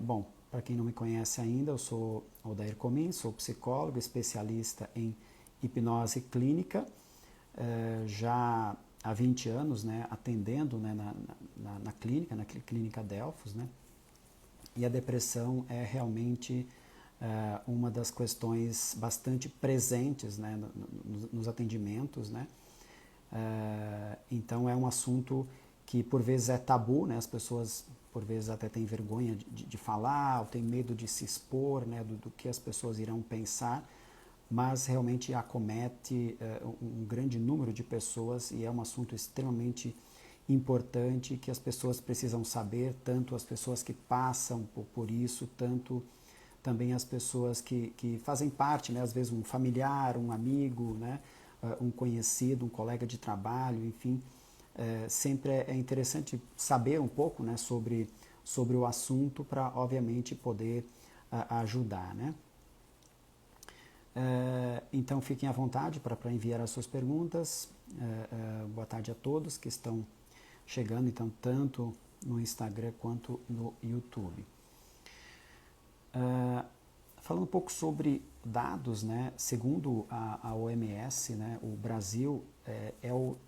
Bom, para quem não me conhece ainda, eu sou Odair Comin, sou psicólogo, especialista em hipnose clínica, já há 20 anos, né, atendendo, né, na clínica, na clínica Delfos, né, e a depressão é realmente uma das questões bastante presentes, né, nos atendimentos, né. Então é um assunto que por vezes é tabu, né? As pessoas por vezes até têm vergonha de falar, ou têm medo de se expor, né? Do que as pessoas irão pensar, mas realmente acomete um grande número de pessoas e é um assunto extremamente importante que as pessoas precisam saber, tanto as pessoas que passam por isso, tanto também as pessoas que fazem parte, né? Às vezes um familiar, um amigo, né? Um conhecido, um colega de trabalho, enfim. Sempre é interessante saber um pouco, né, sobre o assunto para, obviamente, poder ajudar, né? Então, fiquem à vontade para enviar as suas perguntas. Boa tarde a todos que estão chegando, então, tanto no Instagram quanto no YouTube. Falando um pouco sobre dados, né, segundo a OMS, né, o Brasil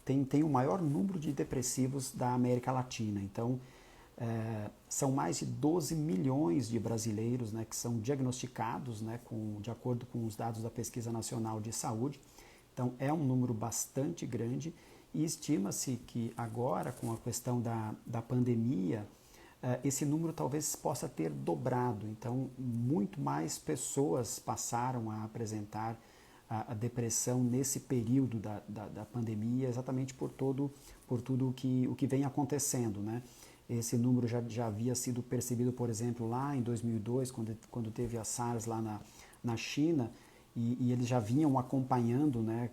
tem o maior número de depressivos da América Latina. Então, são mais de 12 milhões de brasileiros, né, que são diagnosticados, né, de acordo com os dados da Pesquisa Nacional de Saúde. Então, é um número bastante grande e estima-se que agora, com a questão da pandemia, esse número talvez possa ter dobrado. Então, muito mais pessoas passaram a apresentar a depressão nesse período da pandemia, exatamente por tudo o que vem acontecendo, né? Esse número já havia sido percebido, por exemplo, lá em 2002, quando teve a SARS lá na China, e eles já vinham acompanhando, né,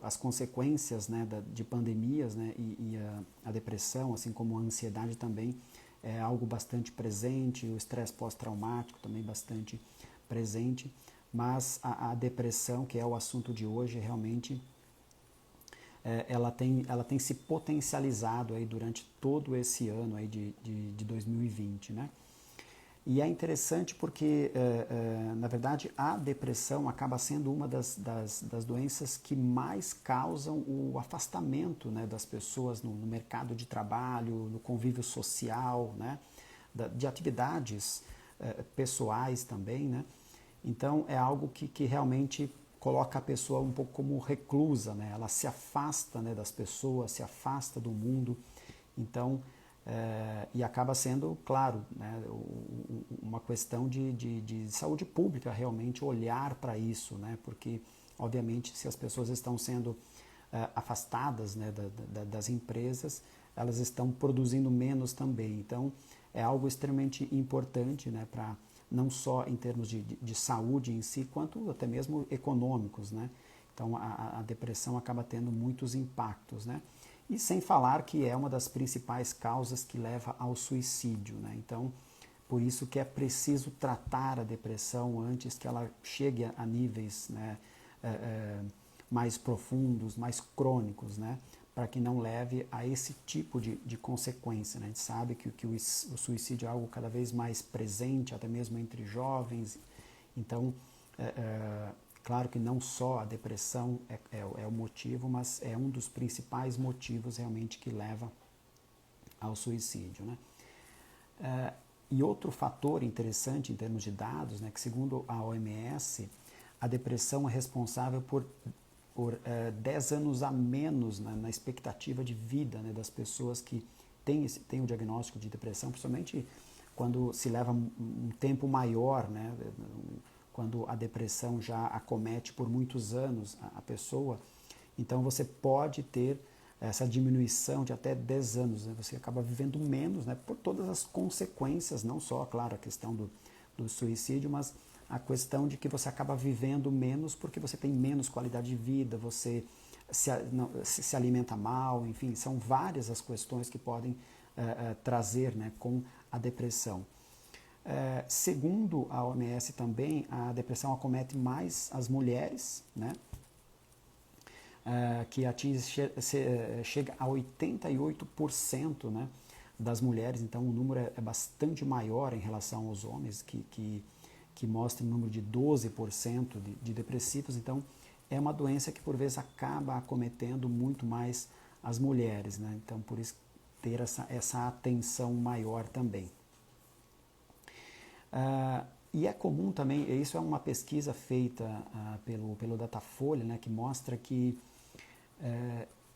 as consequências, né, de pandemias, né, e a depressão, assim como a ansiedade também, é algo bastante presente, o estresse pós-traumático também bastante presente, mas a depressão, que é o assunto de hoje, realmente ela tem se potencializado aí durante todo esse ano aí de 2020, né? E é interessante porque, na verdade, a depressão acaba sendo uma das doenças que mais causam o afastamento, né, das pessoas no mercado de trabalho, no convívio social, né, de atividades pessoais também, né? Então, é algo que realmente coloca a pessoa um pouco como reclusa, né? Ela se afasta, né, das pessoas, se afasta do mundo. Então, e acaba sendo, claro, né, uma questão de saúde pública realmente olhar para isso, né, porque, obviamente, se as pessoas estão sendo afastadas, né, das empresas, elas estão produzindo menos também. Então, é algo extremamente importante, né, para não só em termos de saúde em si, quanto até mesmo econômicos, né? Então, a depressão acaba tendo muitos impactos, né? E sem falar que é uma das principais causas que leva ao suicídio, né? Então, por isso que é preciso tratar a depressão antes que ela chegue a níveis, né, mais profundos, mais crônicos, né? Para que não leve a esse tipo de consequência, né? A gente sabe que o suicídio é algo cada vez mais presente, até mesmo entre jovens. Então, claro que não só a depressão é o motivo, mas é um dos principais motivos realmente que leva ao suicídio, né? E outro fator interessante em termos de dados, né, que segundo a OMS, a depressão é responsável por 10 anos a menos na expectativa de vida, né, das pessoas que têm o diagnóstico de depressão, principalmente quando se leva um tempo maior, né, quando a depressão já acomete por muitos anos a pessoa. Então você pode ter essa diminuição de até 10 anos, né? Você acaba vivendo menos, né, por todas as consequências, não só, claro, a questão do suicídio, mas a questão de que você acaba vivendo menos porque você tem menos qualidade de vida, você se alimenta mal, enfim, são várias as questões que podem trazer, né, com a depressão. Segundo a OMS também, a depressão acomete mais as mulheres, né, que chega a 88%, né, das mulheres, então o número é bastante maior em relação aos homens, que mostra um número de 12% de depressivos. Então é uma doença que por vezes acaba acometendo muito mais as mulheres, né? Então por isso ter essa atenção maior também. E é comum também, isso é uma pesquisa feita pelo Datafolha, né, que mostra que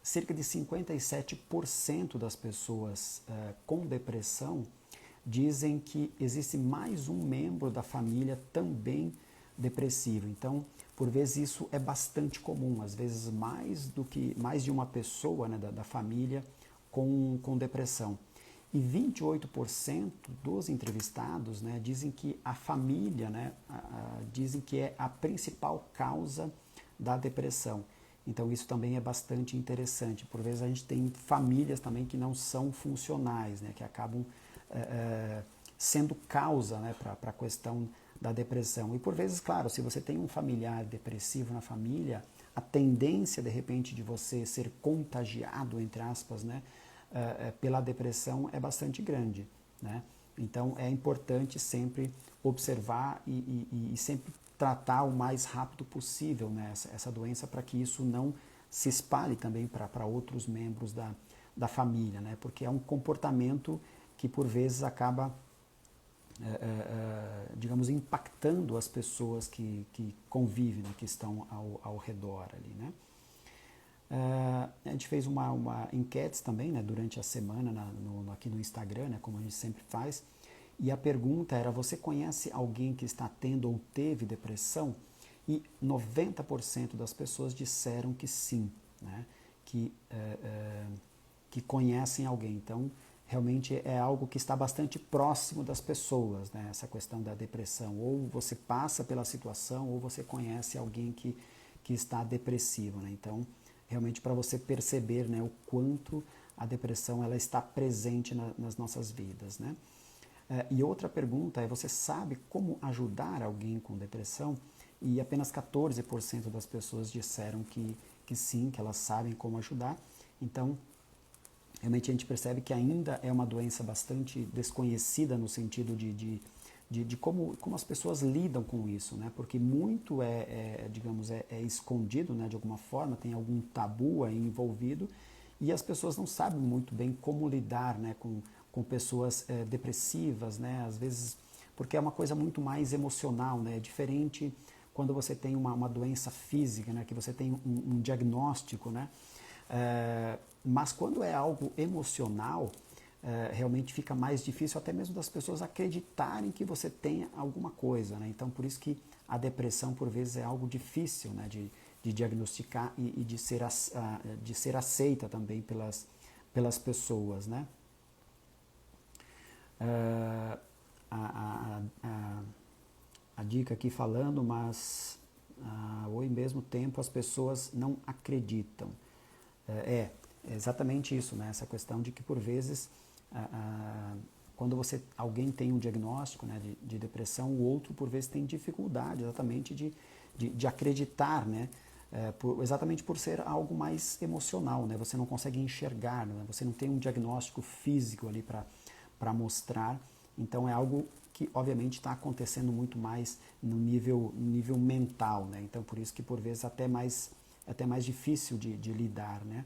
cerca de 57% das pessoas com depressão dizem que existe mais um membro da família também depressivo. Então, por vezes isso é bastante comum, às vezes mais de uma pessoa, né, da família com depressão. E 28% dos entrevistados, né, dizem que a família, né, dizem que é a principal causa da depressão. Então isso também é bastante interessante. Por vezes a gente tem famílias também que não são funcionais, né, que acabam sendo causa, né, para a questão da depressão. E por vezes, claro, se você tem um familiar depressivo na família, a tendência de repente de você ser contagiado, entre aspas, né, pela depressão é bastante grande, né? Então é importante sempre observar e sempre tratar o mais rápido possível, né, essa doença, para que isso não se espalhe também para outros membros da família, né? Porque é um comportamento que por vezes acaba, digamos, impactando as pessoas que convivem, né, que estão ao redor ali, né? A gente fez uma enquete também, né, durante a semana aqui no Instagram, né, como a gente sempre faz, e a pergunta era: você conhece alguém que está tendo ou teve depressão? E 90% das pessoas disseram que sim, né, que conhecem alguém. Então, realmente é algo que está bastante próximo das pessoas, né, essa questão da depressão. Ou você passa pela situação, ou você conhece alguém que está depressivo, né? Então, realmente para você perceber, né, o quanto a depressão ela está presente nas nossas vidas, né? E outra pergunta é: você sabe como ajudar alguém com depressão? E apenas 14% das pessoas disseram que sim, que elas sabem como ajudar. Então, realmente a gente percebe que ainda é uma doença bastante desconhecida no sentido de como as pessoas lidam com isso, né? Porque muito digamos, escondido, né, de alguma forma, tem algum tabu aí envolvido, e as pessoas não sabem muito bem como lidar, né, com pessoas depressivas, né? Às vezes, porque é uma coisa muito mais emocional, né? É diferente quando você tem uma doença física, né, que você tem um diagnóstico, né? Mas quando é algo emocional, realmente fica mais difícil até mesmo das pessoas acreditarem que você tenha alguma coisa, né? Então, por isso que a depressão, por vezes, é algo difícil, né, de diagnosticar e de ser aceita também pelas pessoas, né? A dica aqui falando, mas ao mesmo tempo as pessoas não acreditam. É exatamente isso, né? Essa questão de que por vezes quando alguém tem um diagnóstico, né, de depressão, o outro por vezes tem dificuldade exatamente de acreditar, né? Exatamente por ser algo mais emocional, né? Você não consegue enxergar, né? Você não tem um diagnóstico físico ali para mostrar. Então é algo que obviamente está acontecendo muito mais no nível mental, né? Então por isso que por vezes até mais difícil de lidar, né?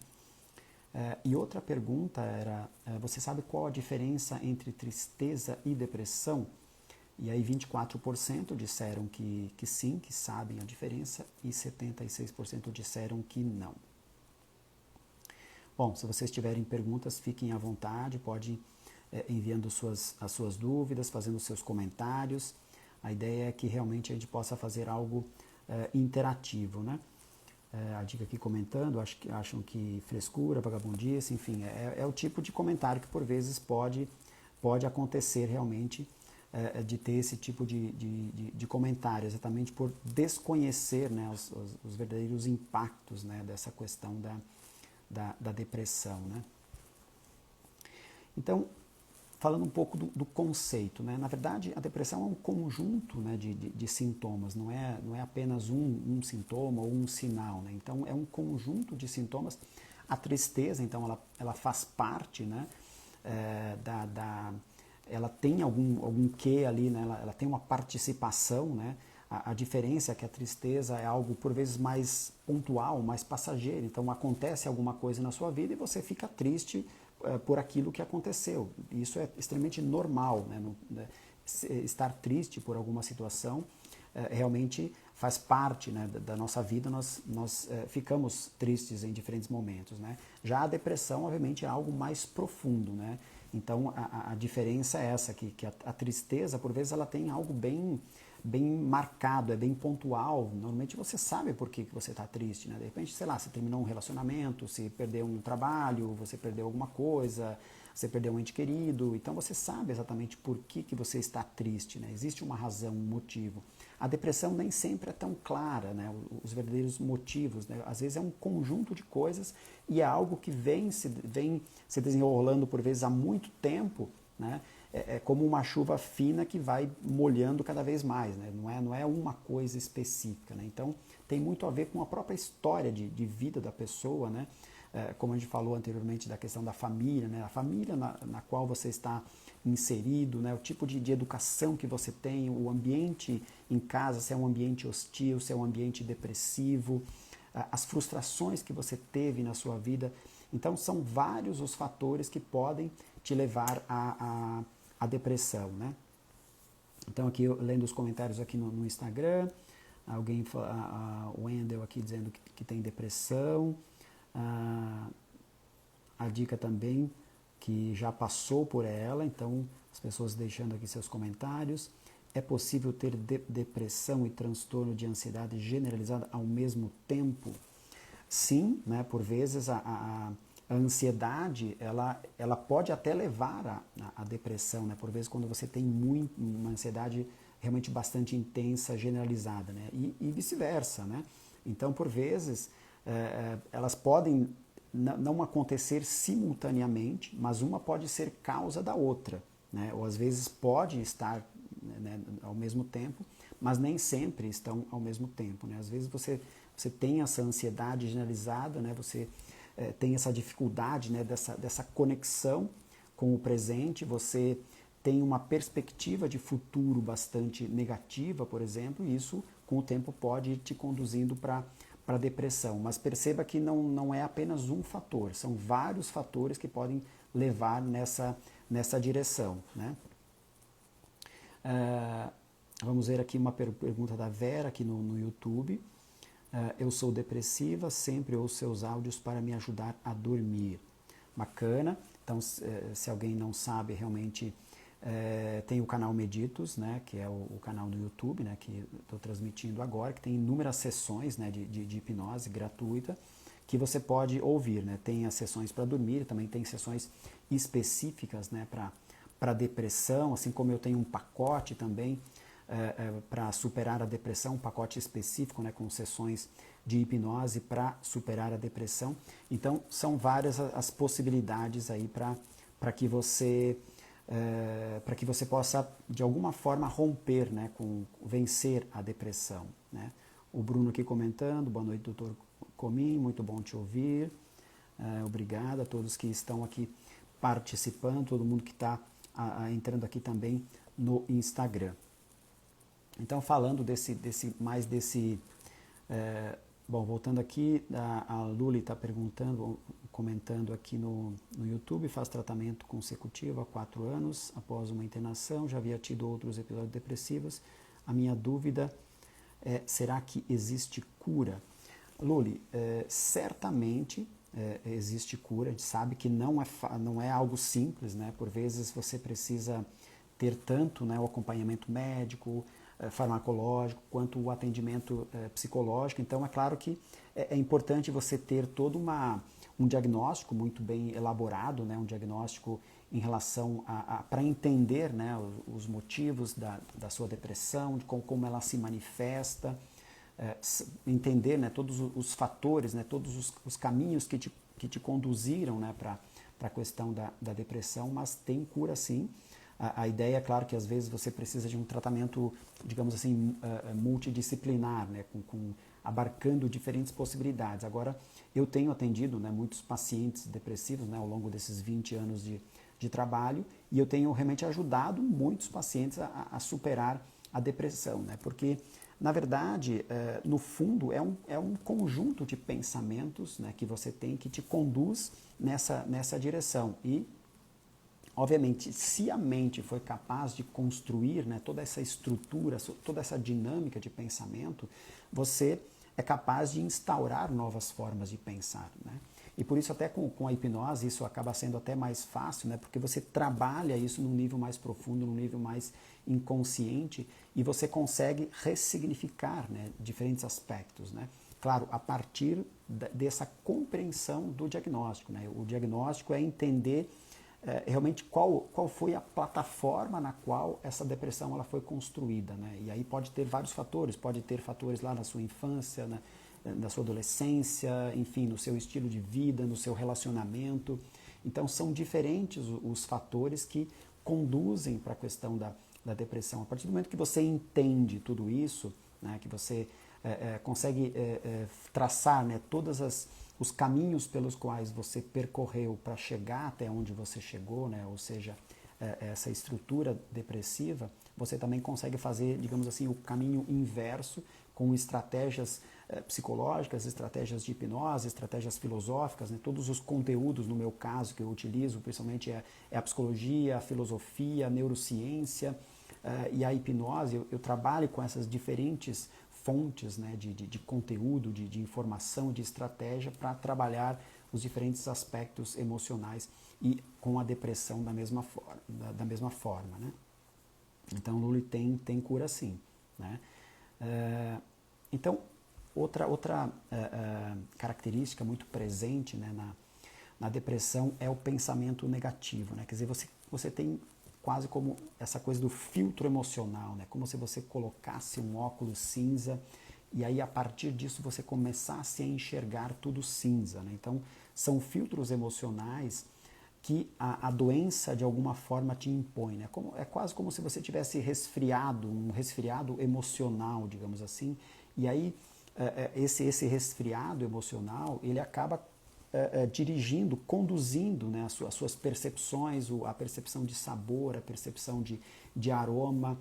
E outra pergunta era: você sabe qual a diferença entre tristeza e depressão? E aí 24% disseram que sim, que sabem a diferença, e 76% disseram que não. Bom, se vocês tiverem perguntas, fiquem à vontade, pode enviando as suas dúvidas, fazendo os seus comentários. A ideia é que realmente a gente possa fazer algo interativo, né? A dica aqui comentando, acham que frescura, vagabundice, enfim, é o tipo de comentário que por vezes pode acontecer realmente, de ter esse tipo de comentário, exatamente por desconhecer, né, os verdadeiros impactos, né, dessa questão da depressão, né? Então, falando um pouco do conceito, né? Na verdade, a depressão é um conjunto, né, de sintomas, não é apenas um sintoma ou um sinal, né? Então, é um conjunto de sintomas. A tristeza, então, ela faz parte, né, ela tem algum quê ali, né? Ela tem uma participação, né? A diferença é que a tristeza é algo, por vezes, mais pontual, mais passageiro. Então, acontece alguma coisa na sua vida e você fica triste por aquilo que aconteceu. Isso é extremamente normal, né? Estar triste por alguma situação realmente faz parte, né, da nossa vida, nós ficamos tristes em diferentes momentos, né? Já a depressão, obviamente, é algo mais profundo, né? Então, a diferença é essa, que a tristeza, por vezes, ela tem algo bem marcado, é bem pontual. Normalmente você sabe por que você está triste, né? De repente, sei lá, você terminou um relacionamento, se perdeu um trabalho, você perdeu alguma coisa, você perdeu um ente querido, então você sabe exatamente por que você está triste, né? Existe uma razão, um motivo. A depressão nem sempre é tão clara, né? Os verdadeiros motivos, né? Às vezes é um conjunto de coisas e é algo que vem se desenrolando por vezes há muito tempo, né? É como uma chuva fina que vai molhando cada vez mais, né? Não é uma coisa específica, né? Então tem muito a ver com a própria história de vida da pessoa, né? Como a gente falou anteriormente da questão da família, né? A família na qual você está inserido, né? O tipo de educação que você tem, o ambiente em casa, se é um ambiente hostil, se é um ambiente depressivo, as frustrações que você teve na sua vida. Então são vários os fatores que podem te levar a depressão, né? Então aqui lendo os comentários aqui no Instagram, alguém, o Wendel aqui dizendo que tem depressão, a dica também que já passou por ela, então as pessoas deixando aqui seus comentários. É possível ter depressão e transtorno de ansiedade generalizada ao mesmo tempo? Sim, né? Por vezes a ansiedade ela pode até levar à depressão, né? Por vezes quando você tem uma ansiedade realmente bastante intensa, generalizada, né? E vice-versa, né? Então, por vezes, elas podem não acontecer simultaneamente, mas uma pode ser causa da outra, né? Ou às vezes pode estar, né, ao mesmo tempo, mas nem sempre estão ao mesmo tempo, né? Às vezes você tem essa ansiedade generalizada, né? Você tem essa dificuldade, né, dessa conexão com o presente, você tem uma perspectiva de futuro bastante negativa, por exemplo, e isso com o tempo pode ir te conduzindo para a depressão. Mas perceba que não é apenas um fator, são vários fatores que podem levar nessa direção, né? Vamos ver aqui uma pergunta da Vera aqui no YouTube. Eu sou depressiva, sempre ouço seus áudios para me ajudar a dormir. Bacana. Então, se alguém não sabe, realmente tem o canal Meditos, né, que é o canal do YouTube, né, que estou transmitindo agora, que tem inúmeras sessões, né, de hipnose gratuita que você pode ouvir, né? Tem as sessões para dormir, também tem sessões específicas, né, para depressão, assim como eu tenho um pacote também para superar a depressão, um pacote específico, né, com sessões de hipnose para superar a depressão. Então, são várias as possibilidades aí para que você possa, de alguma forma, romper, né, vencer a depressão, né? O Bruno aqui comentando, boa noite, doutor Comim, muito bom te ouvir. Obrigado a todos que estão aqui participando, todo mundo que está entrando aqui também no Instagram. Então, falando bom, voltando aqui, a Luli está comentando aqui no YouTube, faz tratamento consecutivo há 4 anos, após uma internação, já havia tido outros episódios depressivos. A minha dúvida é, será que existe cura? Luli, certamente existe cura, a gente sabe que não é algo simples, né? Por vezes você precisa ter tanto, né, o acompanhamento médico, farmacológico, quanto o atendimento psicológico. Então, é claro que é importante você ter todo um diagnóstico muito bem elaborado, né, um diagnóstico em relação para entender, né, os motivos da sua depressão, de como ela se manifesta, entender, né, todos os fatores, né, todos os caminhos que te conduziram, né, para a questão da depressão, mas tem cura sim. A ideia é, claro, que às vezes você precisa de um tratamento, digamos assim, multidisciplinar, né, abarcando diferentes possibilidades. Agora, eu tenho atendido, né, muitos pacientes depressivos, né, ao longo desses 20 anos de de trabalho e eu tenho realmente ajudado muitos pacientes a superar a depressão, né? Porque, na verdade, no fundo, é um conjunto de pensamentos, né, que você tem que te conduz nessa direção. E, obviamente, se a mente foi capaz de construir, né, toda essa estrutura, toda essa dinâmica de pensamento, você é capaz de instaurar novas formas de pensar, né? E por isso até com a hipnose isso acaba sendo até mais fácil, né? Porque você trabalha isso num nível mais profundo, num nível mais inconsciente e você consegue ressignificar, né, diferentes aspectos, né? Claro, a partir dessa compreensão do diagnóstico, né? O diagnóstico é entender realmente qual foi a plataforma na qual essa depressão ela foi construída, né? E aí pode ter vários fatores, pode ter fatores lá na sua infância, né? Na sua adolescência, enfim, no seu estilo de vida, no seu relacionamento. Então são diferentes os fatores que conduzem para a questão da depressão. A partir do momento que você entende tudo isso, né, que você consegue traçar, né, todas os caminhos pelos quais você percorreu para chegar até onde você chegou, né, ou seja, essa estrutura depressiva, você também consegue fazer, digamos assim, o caminho inverso com estratégias psicológicas, estratégias de hipnose, estratégias filosóficas, né? Todos os conteúdos, no meu caso, que eu utilizo, principalmente é a psicologia, a filosofia, a neurociência e a hipnose. Eu trabalho com essas diferentes fontes, né, de conteúdo, de informação, de estratégia para trabalhar os diferentes aspectos emocionais e com a depressão da mesma forma, né? Então, o Lully tem cura sim, né? Então, outra característica muito presente, né, na depressão é o pensamento negativo, né? Quer dizer, você tem quase como essa coisa do filtro emocional, né? Como se você colocasse um óculos cinza e aí a partir disso você começasse a enxergar tudo cinza, né? Então, são filtros emocionais que a doença de alguma forma te impõe, né? É quase como se você tivesse resfriado, um resfriado emocional, digamos assim, e aí esse resfriado emocional, ele acaba dirigindo, conduzindo, né, as suas percepções, a percepção de sabor, a percepção de aroma,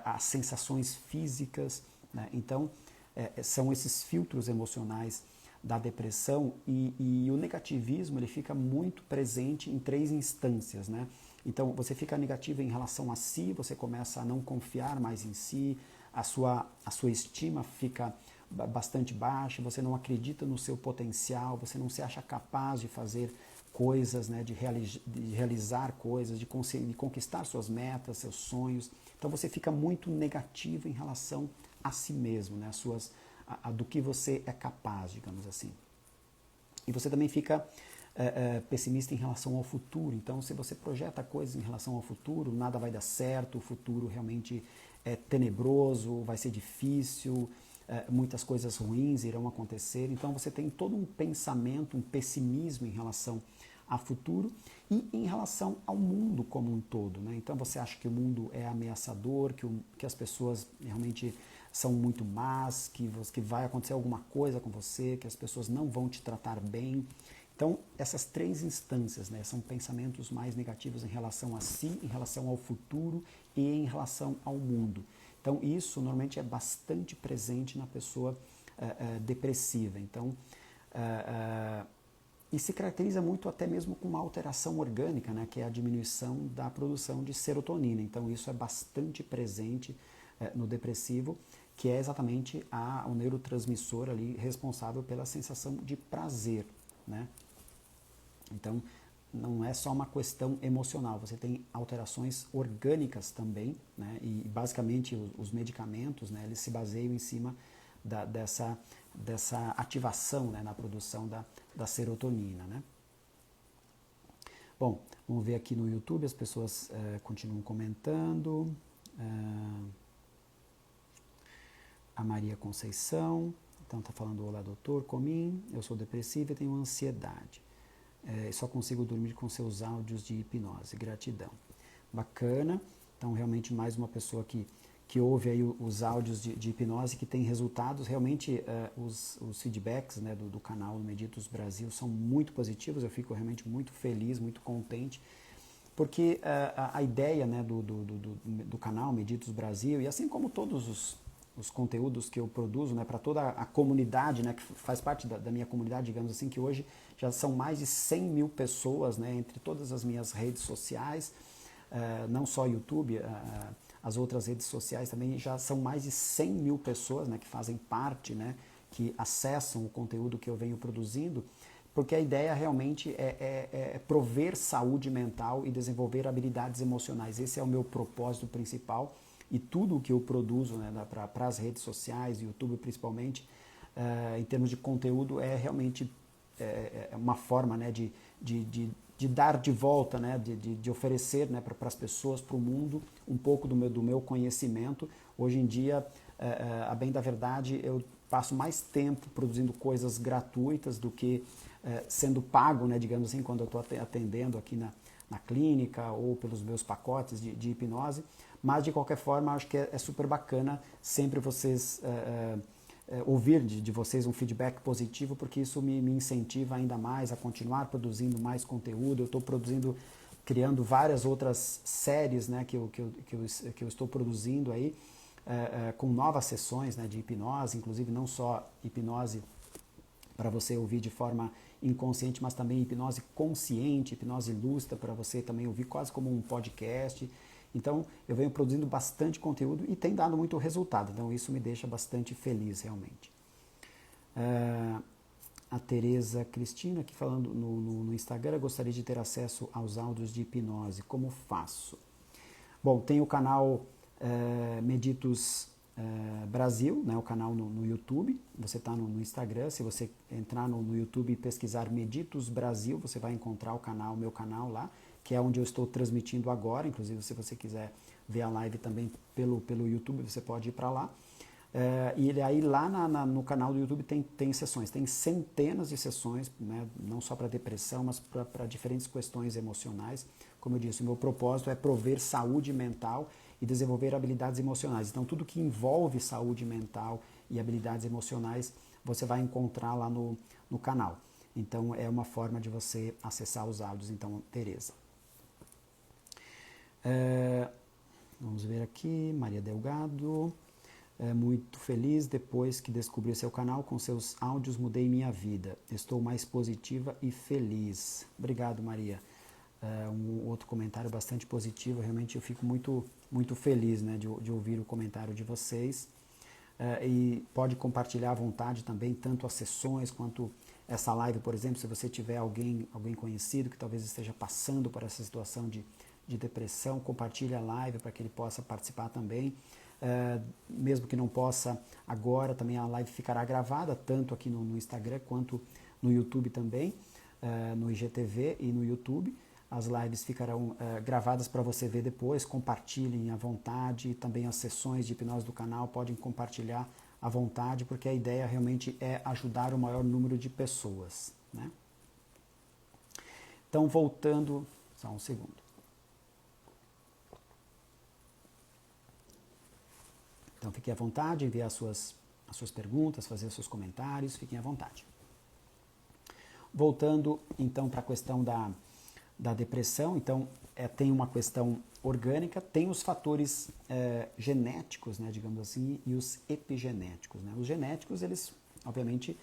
as sensações físicas, né? Então, são esses filtros emocionais da depressão e o negativismo ele fica muito presente em 3 instâncias, né? Então você fica negativo em relação a si, você começa a não confiar mais em si, a sua estima fica bastante baixa, você não acredita no seu potencial, você não se acha capaz de fazer coisas, né, de realizar coisas, de conquistar suas metas, seus sonhos. Então você fica muito negativo em relação a si mesmo, né, do que você é capaz, digamos assim. E você também fica pessimista em relação ao futuro. Então, se você projeta coisas em relação ao futuro, nada vai dar certo, o futuro realmente é tenebroso, vai ser difícil, muitas coisas ruins irão acontecer. Então, você tem todo um pensamento, um pessimismo em relação ao futuro e em relação ao mundo como um todo, né? Então, você acha que o mundo é ameaçador, que as pessoas realmente são muito más, que vai acontecer alguma coisa com você, que as pessoas não vão te tratar bem. Então, essas 3 instâncias, né, são pensamentos mais negativos em relação a si, em relação ao futuro e em relação ao mundo. Então, isso normalmente é bastante presente na pessoa depressiva. Então, e se caracteriza muito até mesmo com uma alteração orgânica, né, que é a diminuição da produção de serotonina. Então, isso é bastante presente no depressivo, que é exatamente o neurotransmissor ali responsável pela sensação de prazer, né? Então, não é só uma questão emocional, você tem alterações orgânicas também, né? E basicamente os medicamentos, né, eles se baseiam em cima dessa ativação, né, na produção da serotonina, né? Bom, vamos ver aqui no YouTube, as pessoas continuam comentando. A Maria Conceição, então está falando: olá doutor Comim, eu sou depressiva e tenho ansiedade. Só consigo dormir com seus áudios de hipnose, gratidão. Bacana, então realmente mais uma pessoa que ouve aí os áudios de hipnose que tem resultados, realmente os feedbacks, né, do canal Meditos Brasil são muito positivos, eu fico realmente muito feliz, muito contente, porque a ideia, né, do canal Meditos Brasil, e assim como todos os conteúdos que eu produzo, né, para toda a comunidade, né, que faz parte da minha comunidade, digamos assim, que hoje já são mais de 100 mil pessoas, né, entre todas as minhas redes sociais, não só YouTube, as outras redes sociais também já são mais de 100 mil pessoas, né, que fazem parte, né, que acessam o conteúdo que eu venho produzindo, porque a ideia realmente é prover saúde mental e desenvolver habilidades emocionais. Esse é o meu propósito principal, e tudo o que eu produzo, né, para as redes sociais, YouTube principalmente, em termos de conteúdo, é realmente uma forma, né, de dar de volta, né, de oferecer, né, para as pessoas, para o mundo, um pouco do meu conhecimento. Hoje em dia, a bem da verdade, eu passo mais tempo produzindo coisas gratuitas do que sendo pago, né, digamos assim, quando eu estou atendendo aqui na clínica ou pelos meus pacotes de hipnose. Mas, de qualquer forma, acho que é super bacana sempre vocês ouvir de vocês um feedback positivo, porque isso me incentiva ainda mais a continuar produzindo mais conteúdo. Eu estou criando várias outras séries, né, que eu estou produzindo aí, com novas sessões, né, de hipnose, inclusive não só hipnose para você ouvir de forma inconsciente, mas também hipnose consciente, hipnose lúcida, para você também ouvir quase como um podcast. Então, eu venho produzindo bastante conteúdo e tem dado muito resultado. Então, isso me deixa bastante feliz, realmente. A Tereza Cristina, aqui falando no Instagram, gostaria de ter acesso aos áudios de hipnose. Como faço? Bom, tem o canal Meditos Brasil, né, o canal no YouTube. Você está no Instagram. Se você entrar no YouTube e pesquisar Meditos Brasil, você vai encontrar o meu canal lá, que é onde eu estou transmitindo agora. Inclusive, se você quiser ver a live também pelo YouTube, você pode ir para lá. E aí lá no canal do YouTube tem sessões, tem centenas de sessões, né, não só para depressão, mas para diferentes questões emocionais. Como eu disse, o meu propósito é prover saúde mental e desenvolver habilidades emocionais. Então, tudo que envolve saúde mental e habilidades emocionais, você vai encontrar lá no canal. Então, é uma forma de você acessar os áudios. Então, Tereza. Vamos ver aqui, Maria Delgado. Muito feliz depois que descobri seu canal. Com seus áudios mudei minha vida. Estou mais positiva e feliz. Obrigado, Maria. Um outro comentário bastante positivo. Realmente eu fico muito feliz, né, de ouvir o comentário de vocês. E pode compartilhar à vontade também, tanto as sessões quanto essa live, por exemplo. Se você tiver alguém conhecido que talvez esteja passando por essa situação de depressão, compartilhe a live para que ele possa participar também. Mesmo que não possa agora, também a live ficará gravada, tanto aqui no Instagram quanto no YouTube também, no IGTV e no YouTube. As lives ficarão gravadas para você ver depois. Compartilhem à vontade. Também as sessões de hipnose do canal podem compartilhar à vontade, porque a ideia realmente é ajudar o maior número de pessoas, né? Então, voltando, só um segundo. Então, fiquem à vontade, enviar as suas perguntas, fazer os seus comentários, fiquem à vontade. Voltando, então, para a questão da depressão, então, tem uma questão orgânica, tem os fatores genéticos, né, digamos assim, e os epigenéticos, né? Os genéticos, eles, obviamente,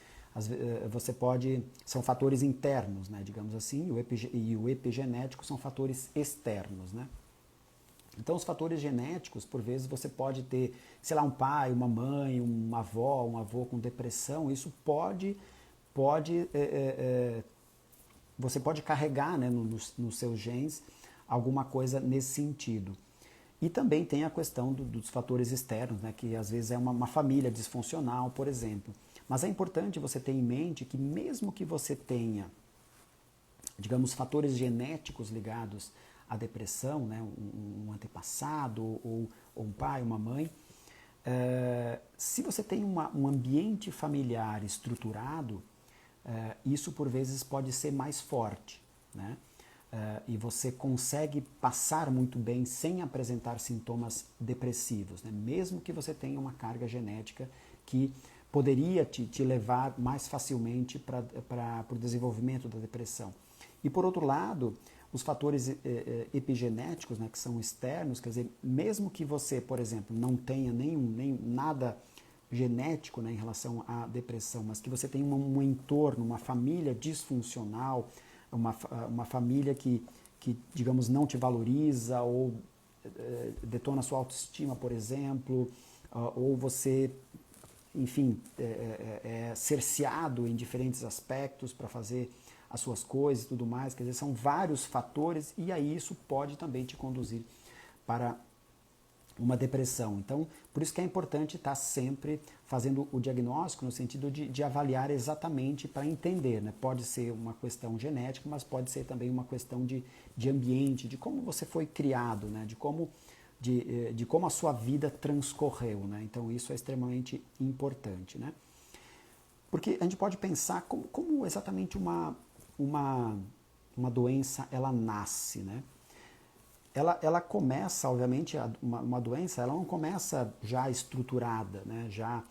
são fatores internos, né, digamos assim, e o epigenético são fatores externos, né? Então, os fatores genéticos, por vezes, você pode ter, sei lá, um pai, uma mãe, uma avó, um avô com depressão. Isso você pode carregar, né, nos seus genes alguma coisa nesse sentido. E também tem a questão dos fatores externos, né, que às vezes é uma família disfuncional, por exemplo. Mas é importante você ter em mente que mesmo que você tenha, digamos, fatores genéticos ligados a depressão, né, um antepassado ou um pai, uma mãe, se você tem um ambiente familiar estruturado, isso por vezes pode ser mais forte, né? E você consegue passar muito bem sem apresentar sintomas depressivos, né? Mesmo que você tenha uma carga genética que poderia te levar mais facilmente para o desenvolvimento da depressão. E por outro lado, os fatores epigenéticos, né, que são externos, quer dizer, mesmo que você, por exemplo, não tenha nem nada genético, né, em relação à depressão, mas que você tem um entorno, uma família disfuncional, uma família que, digamos, não te valoriza ou detona sua autoestima, por exemplo, ou você, enfim, é cerceado em diferentes aspectos para fazer as suas coisas e tudo mais, quer dizer, são vários fatores e aí isso pode também te conduzir para uma depressão. Então, por isso que é importante estar sempre fazendo o diagnóstico no sentido de avaliar exatamente para entender, né? Pode ser uma questão genética, mas pode ser também uma questão de ambiente, de como você foi criado, né? De como a sua vida transcorreu, né? Então, isso é extremamente importante, né? Porque a gente pode pensar como exatamente uma doença ela nasce, né? Ela começa, obviamente, uma doença, ela não começa já estruturada, né? Já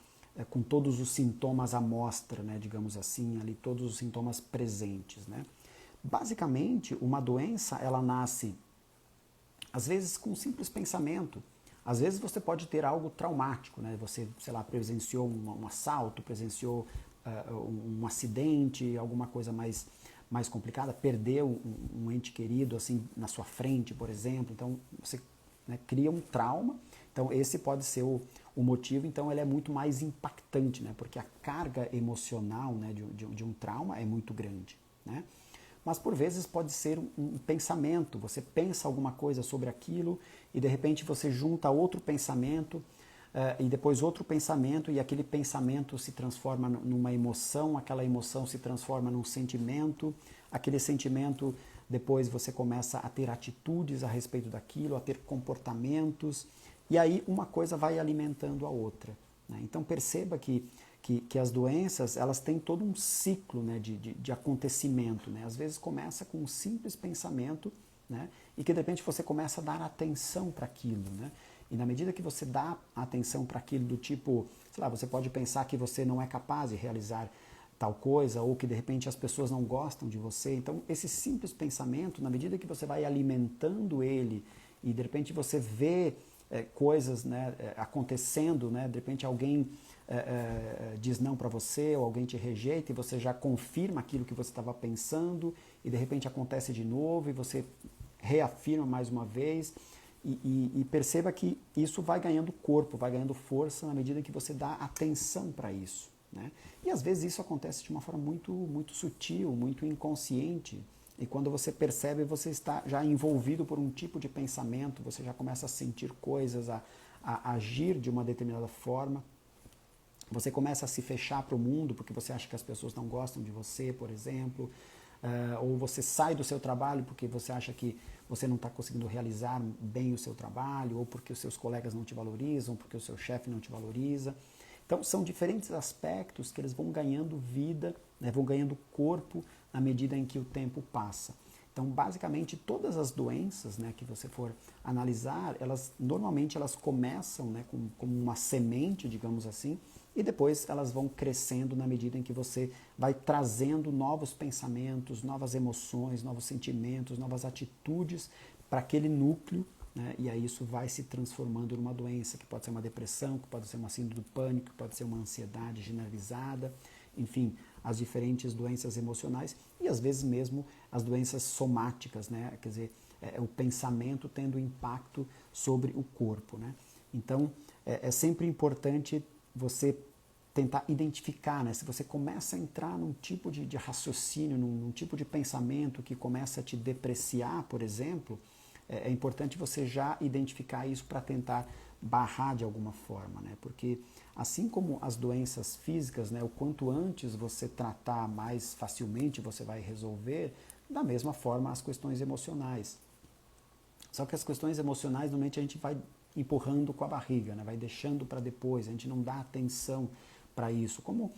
com todos os sintomas à mostra, né? Digamos assim, ali todos os sintomas presentes, né? Basicamente, uma doença, ela nasce, às vezes, com um simples pensamento. Às vezes você pode ter algo traumático, né? Você, sei lá, presenciou um assalto, presenciou um acidente, alguma coisa mais complicada, perdeu um ente querido assim na sua frente, por exemplo. Então você, né, cria um trauma. Então esse pode ser o motivo. Então ele é muito mais impactante, né? Porque a carga emocional, né, de um trauma é muito grande, né? Mas por vezes pode ser um pensamento. Você pensa alguma coisa sobre aquilo e de repente você junta outro pensamento e depois outro pensamento, e aquele pensamento se transforma numa emoção, aquela emoção se transforma num sentimento, aquele sentimento, depois você começa a ter atitudes a respeito daquilo, a ter comportamentos, e aí uma coisa vai alimentando a outra, né? Então perceba que as doenças, elas têm todo um ciclo, né, de acontecimento, né? Às vezes começa com um simples pensamento, né, e que de repente você começa a dar atenção para aquilo, né? E na medida que você dá atenção para aquilo do tipo, sei lá, você pode pensar que você não é capaz de realizar tal coisa, ou que de repente as pessoas não gostam de você. Então, esse simples pensamento, na medida que você vai alimentando ele, e de repente você vê coisas, né, acontecendo, né, de repente alguém diz não para você, ou alguém te rejeita, e você já confirma aquilo que você estava pensando, e de repente acontece de novo, e você reafirma mais uma vez. E perceba que isso vai ganhando corpo, vai ganhando força na medida que você dá atenção para isso, né? E às vezes isso acontece de uma forma muito sutil, muito inconsciente. E quando você percebe, você está já envolvido por um tipo de pensamento, você já começa a sentir coisas, a agir de uma determinada forma. Você começa a se fechar para o mundo porque você acha que as pessoas não gostam de você, por exemplo. Ou você sai do seu trabalho porque você acha que você não está conseguindo realizar bem o seu trabalho, ou porque os seus colegas não te valorizam, porque o seu chefe não te valoriza. Então, são diferentes aspectos que eles vão ganhando vida, né, vão ganhando corpo na medida em que o tempo passa. Então, basicamente, todas as doenças, né, que você for analisar, normalmente elas começam, né, como uma semente, digamos assim, e depois elas vão crescendo na medida em que você vai trazendo novos pensamentos, novas emoções, novos sentimentos, novas atitudes para aquele núcleo, né? E aí isso vai se transformando numa doença, que pode ser uma depressão, que pode ser uma síndrome do pânico, que pode ser uma ansiedade generalizada, enfim, as diferentes doenças emocionais e às vezes mesmo as doenças somáticas, né? Quer dizer, o pensamento tendo impacto sobre o corpo, né? Então, é sempre importante você tentar identificar, né? Se você começa a entrar num tipo de raciocínio, num tipo de pensamento que começa a te depreciar, por exemplo, é importante você já identificar isso para tentar barrar de alguma forma, né? Porque assim como as doenças físicas, né, o quanto antes você tratar, mais facilmente você vai resolver, da mesma forma as questões emocionais. Só que as questões emocionais, normalmente a gente vai empurrando com a barriga, né? Vai deixando para depois, a gente não dá atenção para isso. Como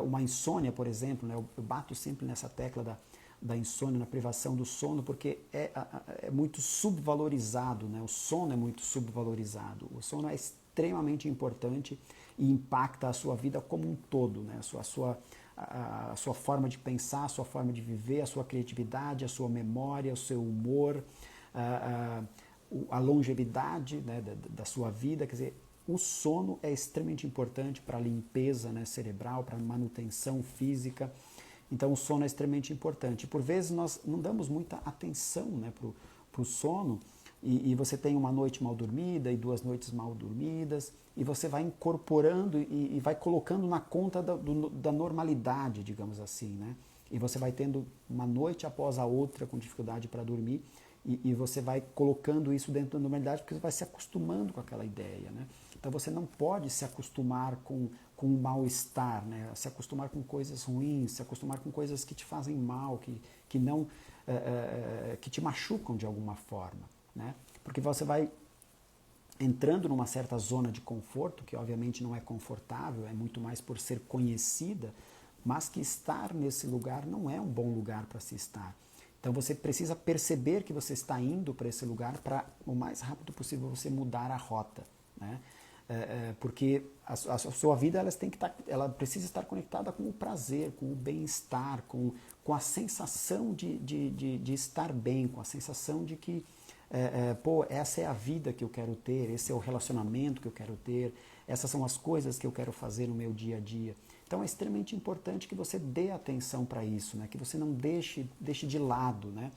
uma insônia, por exemplo, né? Eu bato sempre nessa tecla da insônia, na privação do sono, porque é muito subvalorizado, né? O sono é muito subvalorizado. O sono é extremamente importante e impacta a sua vida como um todo, né? a sua forma de pensar, a sua forma de viver, a sua criatividade, a sua memória, o seu humor, a longevidade, né, da sua vida. Quer dizer, o sono é extremamente importante para a limpeza, né, cerebral, para a manutenção física. Então o sono é extremamente importante. Por vezes nós não damos muita atenção, né, para o sono, e você tem uma noite mal dormida e 2 noites mal dormidas, e você vai incorporando e vai colocando na conta da normalidade, digamos assim, né? E você vai tendo uma noite após a outra com dificuldade para dormir, e você vai colocando isso dentro da normalidade porque você vai se acostumando com aquela ideia, né? Então você não pode se acostumar com o mal-estar, né? Se acostumar com coisas ruins, se acostumar com coisas que te fazem mal, que não que te machucam de alguma forma, né? Porque você vai entrando numa certa zona de conforto, que obviamente não é confortável, é muito mais por ser conhecida, mas que estar nesse lugar não é um bom lugar para se estar. Então você precisa perceber que você está indo para esse lugar para, o mais rápido possível, você mudar a rota, né? Porque a sua vida ela precisa estar conectada com o prazer, com o bem-estar, com a sensação de estar bem, com a sensação de que essa é a vida que eu quero ter, esse é o relacionamento que eu quero ter, essas são as coisas que eu quero fazer no meu dia a dia. Então é extremamente importante que você dê atenção para isso, né? Que você não deixe de lado, né?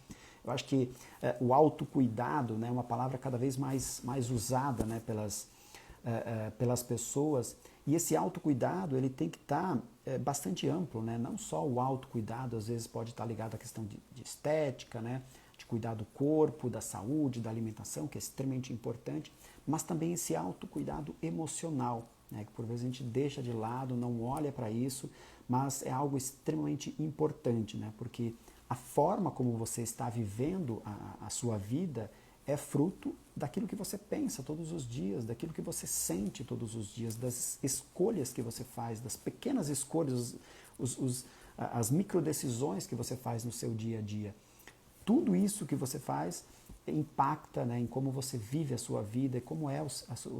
Eu acho que o autocuidado, né, é uma palavra cada vez mais usada, né, pelas pessoas, e esse autocuidado ele tem que estar bastante amplo, né? Não só o autocuidado, às vezes pode estar ligado à questão de estética, né? De cuidar do corpo, da saúde, da alimentação, que é extremamente importante, mas também esse autocuidado emocional, né? Que por vezes a gente deixa de lado, não olha para isso, mas é algo extremamente importante, né? Porque a forma como você está vivendo a sua vida é fruto daquilo que você pensa todos os dias, daquilo que você sente todos os dias, das escolhas que você faz, das pequenas escolhas, as microdecisões que você faz no seu dia a dia. Tudo isso que você faz impacta, né, em como você vive a sua vida e como é o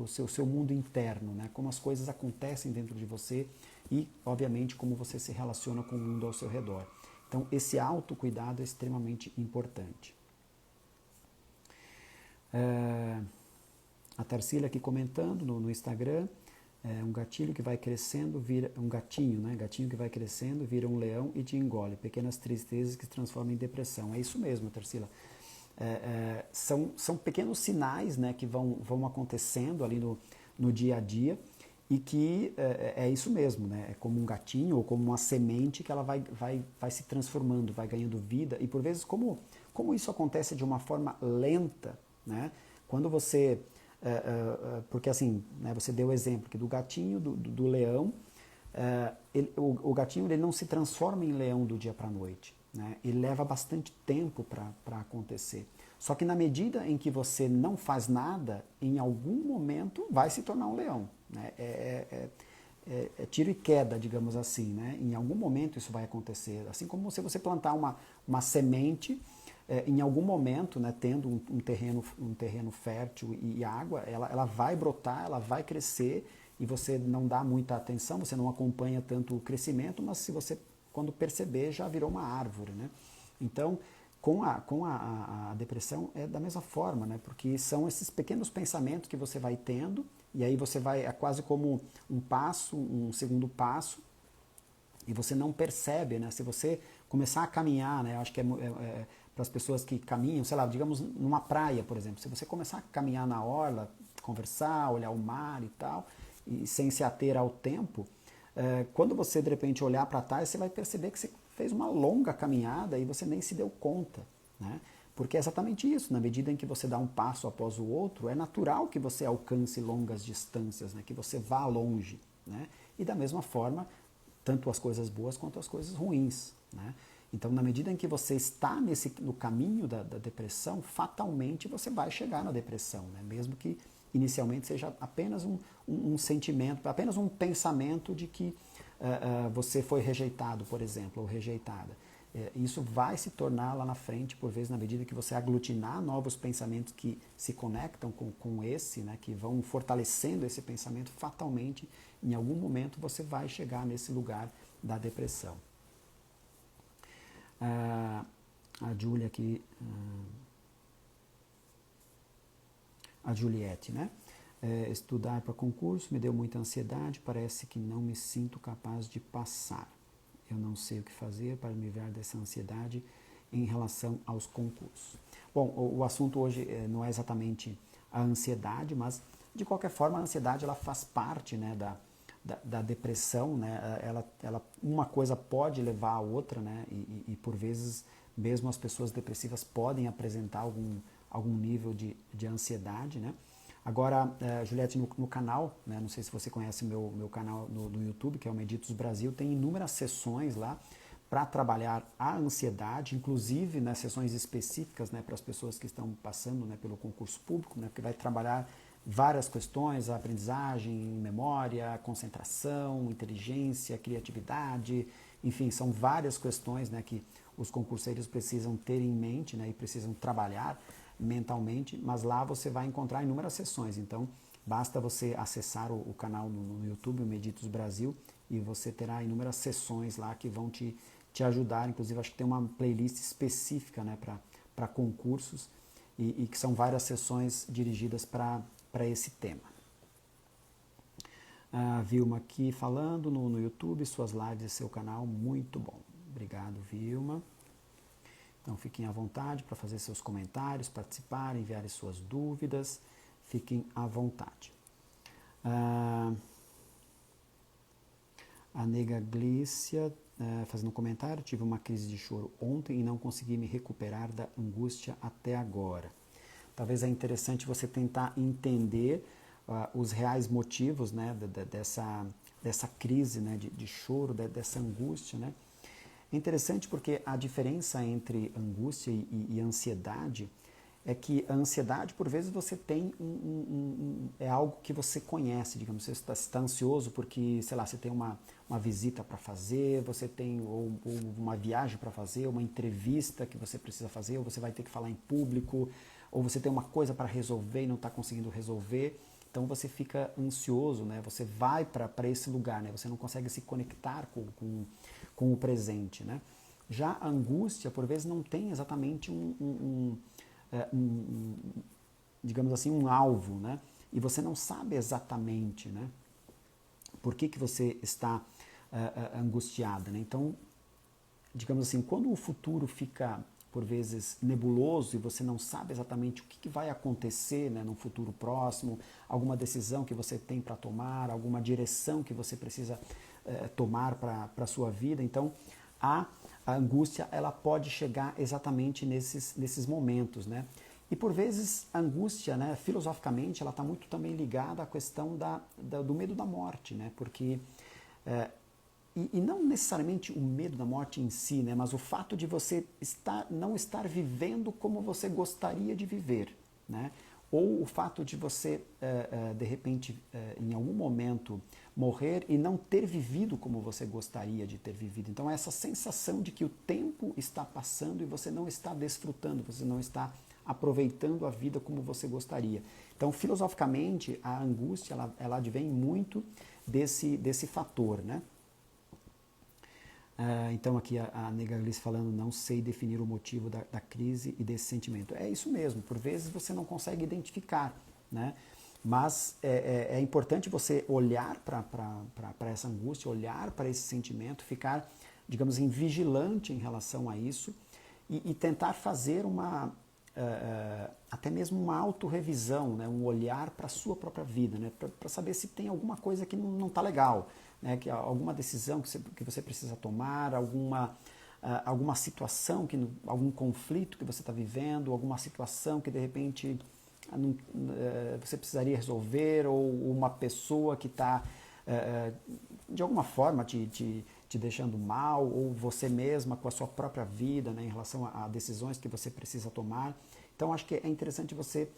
seu mundo interno, né, como as coisas acontecem dentro de você e, obviamente, como você se relaciona com o mundo ao seu redor. Então, esse autocuidado é extremamente importante. A Tarsila aqui comentando no Instagram, um gatilho que vai crescendo vira um gatinho, né? Gatinho que vai crescendo vira um leão e te engole. Pequenas tristezas que se transformam em depressão. É isso mesmo, Tarsila. São pequenos sinais, né, que vão acontecendo ali no dia a dia e que é isso mesmo, né? É como um gatinho ou como uma semente que ela vai se transformando, vai ganhando vida. E por vezes, como isso acontece de uma forma lenta, né? Quando você... porque assim, né, você deu o exemplo aqui do gatinho, do leão. O gatinho ele não se transforma em leão do dia para a noite, né? Ele leva bastante tempo para acontecer. Só que na medida em que você não faz nada, em algum momento vai se tornar um leão, né? É tiro e queda, digamos assim, né? Em algum momento isso vai acontecer. Assim como se você plantar uma semente, em algum momento, né, tendo um terreno fértil e água, ela vai brotar, ela vai crescer, e você não dá muita atenção, você não acompanha tanto o crescimento, mas se você, quando perceber, já virou uma árvore, né? Então, com a depressão é da mesma forma, né? Porque são esses pequenos pensamentos que você vai tendo, e aí você é quase como um segundo passo, e você não percebe, né? Se você começar a caminhar, né? Eu acho que para as pessoas que caminham, sei lá, digamos numa praia, por exemplo, se você começar a caminhar na orla, conversar, olhar o mar e tal, e sem se ater ao tempo, quando você de repente olhar para trás, você vai perceber que você fez uma longa caminhada e você nem se deu conta, né? Porque é exatamente isso, na medida em que você dá um passo após o outro, é natural que você alcance longas distâncias, né? Que você vá longe, né? E da mesma forma, tanto as coisas boas quanto as coisas ruins, né? Então, na medida em que você está no caminho da depressão, fatalmente você vai chegar na depressão, né? Mesmo que inicialmente seja apenas um sentimento, apenas um pensamento de que você foi rejeitado, por exemplo, ou rejeitada. Isso vai se tornar lá na frente, por vezes, na medida que você aglutinar novos pensamentos que se conectam com esse, né, que vão fortalecendo esse pensamento, fatalmente, em algum momento, você vai chegar nesse lugar da depressão. A Júlia aqui, a Juliette, né? Estudar para concurso me deu muita ansiedade, parece que não me sinto capaz de passar. Eu não sei o que fazer para me livrar dessa ansiedade em relação aos concursos. Bom, o assunto hoje não é exatamente a ansiedade, mas de qualquer forma a ansiedade ela faz parte, né, da depressão, né? Uma coisa pode levar a outra, né? E por vezes mesmo as pessoas depressivas podem apresentar algum nível de ansiedade, né? Agora, Juliette, no canal, né, não sei se você conhece meu canal no YouTube, que é o Meditos Brasil, tem inúmeras sessões lá para trabalhar a ansiedade, inclusive, né, sessões específicas, né, para as pessoas que estão passando, né, pelo concurso público, né, porque vai trabalhar várias questões, a aprendizagem, memória, concentração, inteligência, criatividade, enfim, são várias questões, né, que os concurseiros precisam ter em mente, né, e precisam trabalhar mentalmente, mas lá você vai encontrar inúmeras sessões, então basta você acessar o canal no YouTube, o Meditos Brasil, e você terá inúmeras sessões lá que vão te ajudar, inclusive acho que tem uma playlist específica, né, para concursos, e que são várias sessões dirigidas para esse tema. A Vilma aqui falando no YouTube, suas lives e seu canal, muito bom. Obrigado, Vilma. Então fiquem à vontade para fazer seus comentários, participar, enviar suas dúvidas, fiquem à vontade. A Nega Glícia fazendo um comentário, tive uma crise de choro ontem e não consegui me recuperar da angústia até agora. Talvez é interessante você tentar entender os reais motivos, né, dessa crise, né, de choro, dessa angústia, né? É interessante porque a diferença entre angústia e ansiedade é que a ansiedade, por vezes, você tem é algo que você conhece, digamos, você está ansioso porque, sei lá, você tem uma visita para fazer, você tem ou uma viagem para fazer, uma entrevista que você precisa fazer, ou você vai ter que falar em público, ou você tem uma coisa para resolver e não está conseguindo resolver, então você fica ansioso, né? Você vai para esse lugar, né? Você não consegue se conectar com o presente, né? Já a angústia, por vezes, não tem exatamente digamos assim, um alvo, né? E você não sabe exatamente, né, por que você está angustiada, né? Então, digamos assim, quando o futuro fica, por vezes, nebuloso e você não sabe exatamente o que vai acontecer, né, no futuro próximo, alguma decisão que você tem para tomar, alguma direção que você precisa tomar para a sua vida, então a angústia ela pode chegar exatamente nesses momentos, né? E por vezes a angústia, né, filosoficamente, ela está muito também ligada à questão do medo da morte, né? Porque e não necessariamente o medo da morte em si, né, mas o fato de você não estar vivendo como você gostaria de viver, né? Ou o fato de você, de repente, em algum momento, morrer e não ter vivido como você gostaria de ter vivido. Então, essa sensação de que o tempo está passando e você não está desfrutando, você não está aproveitando a vida como você gostaria. Então, filosoficamente, a angústia, ela advém muito desse fator, né? Então aqui a Nega Alice falando, não sei definir o motivo da crise e desse sentimento. É isso mesmo, por vezes você não consegue identificar, né? Mas é importante você olhar para essa angústia, olhar para esse sentimento, ficar, digamos assim, vigilante em relação a isso e tentar fazer até mesmo uma autorrevisão, né? Um olhar para a sua própria vida, né? Para saber se tem alguma coisa que não está legal, né? Que alguma decisão que você precisa tomar, alguma situação, algum conflito que você está vivendo, alguma situação que de repente você precisaria resolver, ou uma pessoa que está de alguma forma te deixando mal, ou você mesma com a sua própria vida, né, em relação a decisões que você precisa tomar. Então acho que é interessante você,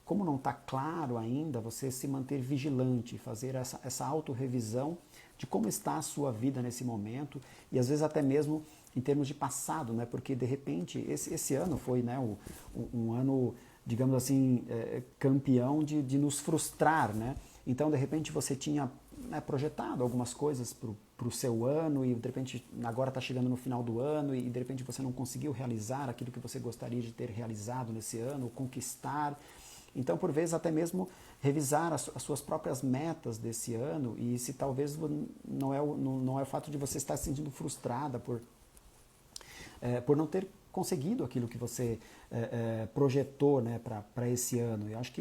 como não está claro ainda, você se manter vigilante, fazer essa autorrevisão de como está a sua vida nesse momento, e às vezes até mesmo em termos de passado, né? Porque de repente esse ano foi, né, um ano, digamos assim, campeão de nos frustrar, né? Então, de repente, você tinha, né, projetado algumas coisas para o seu ano e, de repente, agora está chegando no final do ano e, de repente, você não conseguiu realizar aquilo que você gostaria de ter realizado nesse ano, ou conquistar. Então, por vezes, até mesmo revisar as suas próprias metas desse ano e se talvez não é o fato de você estar se sentindo frustrada por não ter conseguido aquilo que você projetou, né, para esse ano. Eu acho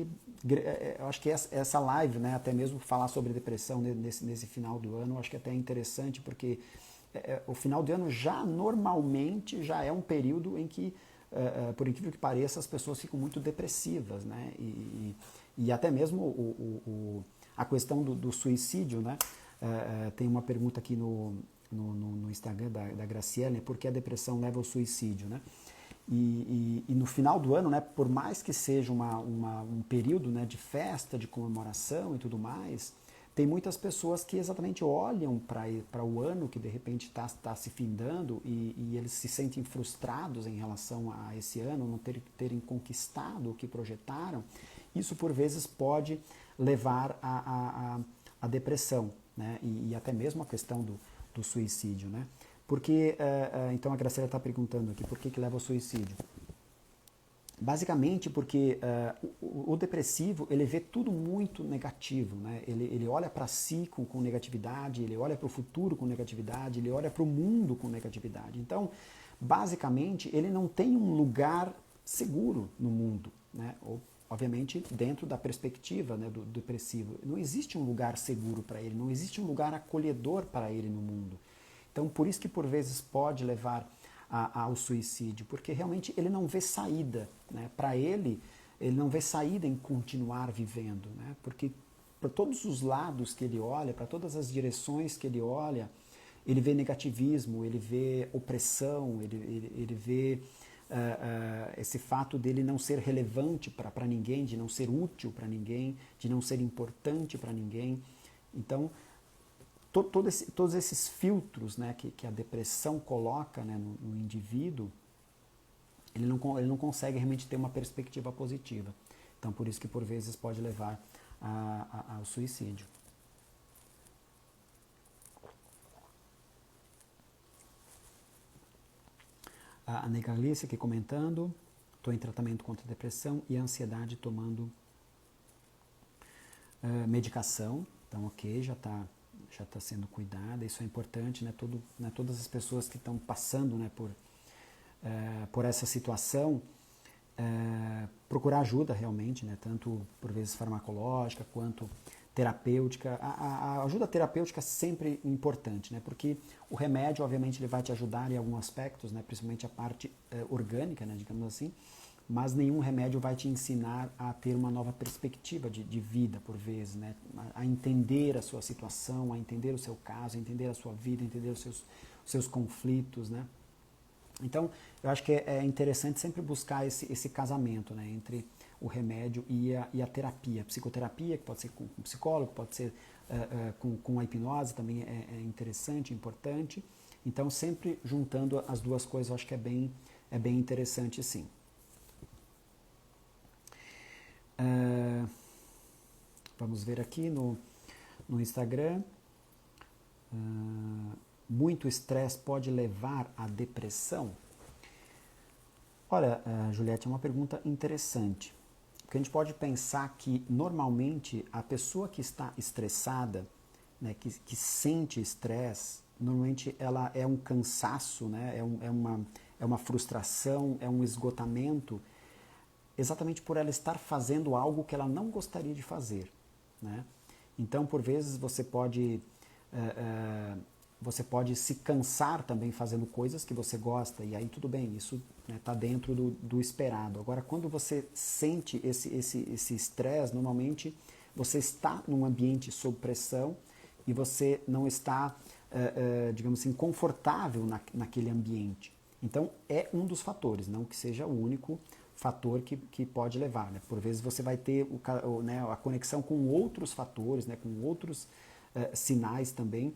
que essa live, né, até mesmo falar sobre depressão nesse final do ano, eu acho que até é interessante, porque o final do ano já normalmente já é um período em que, por incrível que pareça, as pessoas ficam muito depressivas, né, e até mesmo a questão do suicídio, né, tem uma pergunta aqui no Instagram da Graciela, né, por que a depressão leva ao suicídio, né? E no final do ano, né, por mais que seja um período, né, de festa, de comemoração e tudo mais, tem muitas pessoas que exatamente olham para o ano que de repente está se findando e eles se sentem frustrados em relação a esse ano, não terem conquistado o que projetaram. Isso por vezes pode levar à depressão, né, e até mesmo a questão do suicídio, né? Porque, então a Graciela está perguntando aqui, por que leva ao suicídio? Basicamente porque o depressivo, ele vê tudo muito negativo, né? Ele olha para si com negatividade, ele olha para o futuro com negatividade, ele olha para o mundo com negatividade. Então, basicamente, ele não tem um lugar seguro no mundo, né? Ou, obviamente, dentro da perspectiva, né, do depressivo. Não existe um lugar seguro para ele, não existe um lugar acolhedor para ele no mundo. Então, por isso que por vezes pode levar ao suicídio, porque realmente ele não vê saída, né? Para ele não vê saída em continuar vivendo, né? Porque para todos os lados que ele olha, para todas as direções que ele olha, ele vê negativismo, ele vê opressão, ele vê esse fato dele não ser relevante para ninguém, de não ser útil para ninguém, de não ser importante para ninguém. Então, todos esses filtros, né, que a depressão coloca, né, no indivíduo, ele não consegue realmente ter uma perspectiva positiva. Então, por isso que por vezes pode levar ao suicídio. A Negalice aqui comentando, estou em tratamento contra a depressão e a ansiedade tomando medicação. Então, ok, já está sendo cuidada, isso é importante, né? Todas as pessoas que estão passando, né, por essa situação, procurar ajuda realmente, né? Tanto por vezes farmacológica quanto terapêutica. A ajuda terapêutica é sempre importante, né? Porque o remédio, obviamente, ele vai te ajudar em alguns aspectos, né? Principalmente a parte orgânica, né? Digamos assim, mas nenhum remédio vai te ensinar a ter uma nova perspectiva de vida, por vezes, né? A entender a sua situação, a entender o seu caso, a entender a sua vida, a entender os seus conflitos, né? Então, eu acho que é interessante sempre buscar esse casamento, né, entre o remédio e a terapia. A psicoterapia, que pode ser com um psicólogo, pode ser com a hipnose, também é interessante, importante. Então, sempre juntando as duas coisas, eu acho que é bem interessante, sim. Vamos ver aqui no Instagram. Muito estresse pode levar à depressão? Olha, Juliette, é uma pergunta interessante. Porque a gente pode pensar que, normalmente, a pessoa que está estressada, né, que sente estresse, normalmente ela é um cansaço, né, é uma frustração, é um esgotamento, exatamente por ela estar fazendo algo que ela não gostaria de fazer, né? Então, por vezes, você pode se cansar também fazendo coisas que você gosta, e aí tudo bem, isso está, né, dentro do esperado. Agora, quando você sente esse estresse, normalmente você está num ambiente sob pressão e você não está, digamos assim, confortável naquele ambiente. Então, é um dos fatores, não que seja o único fator que pode levar, né? Por vezes você vai ter né, a conexão com outros fatores, né, com outros sinais também,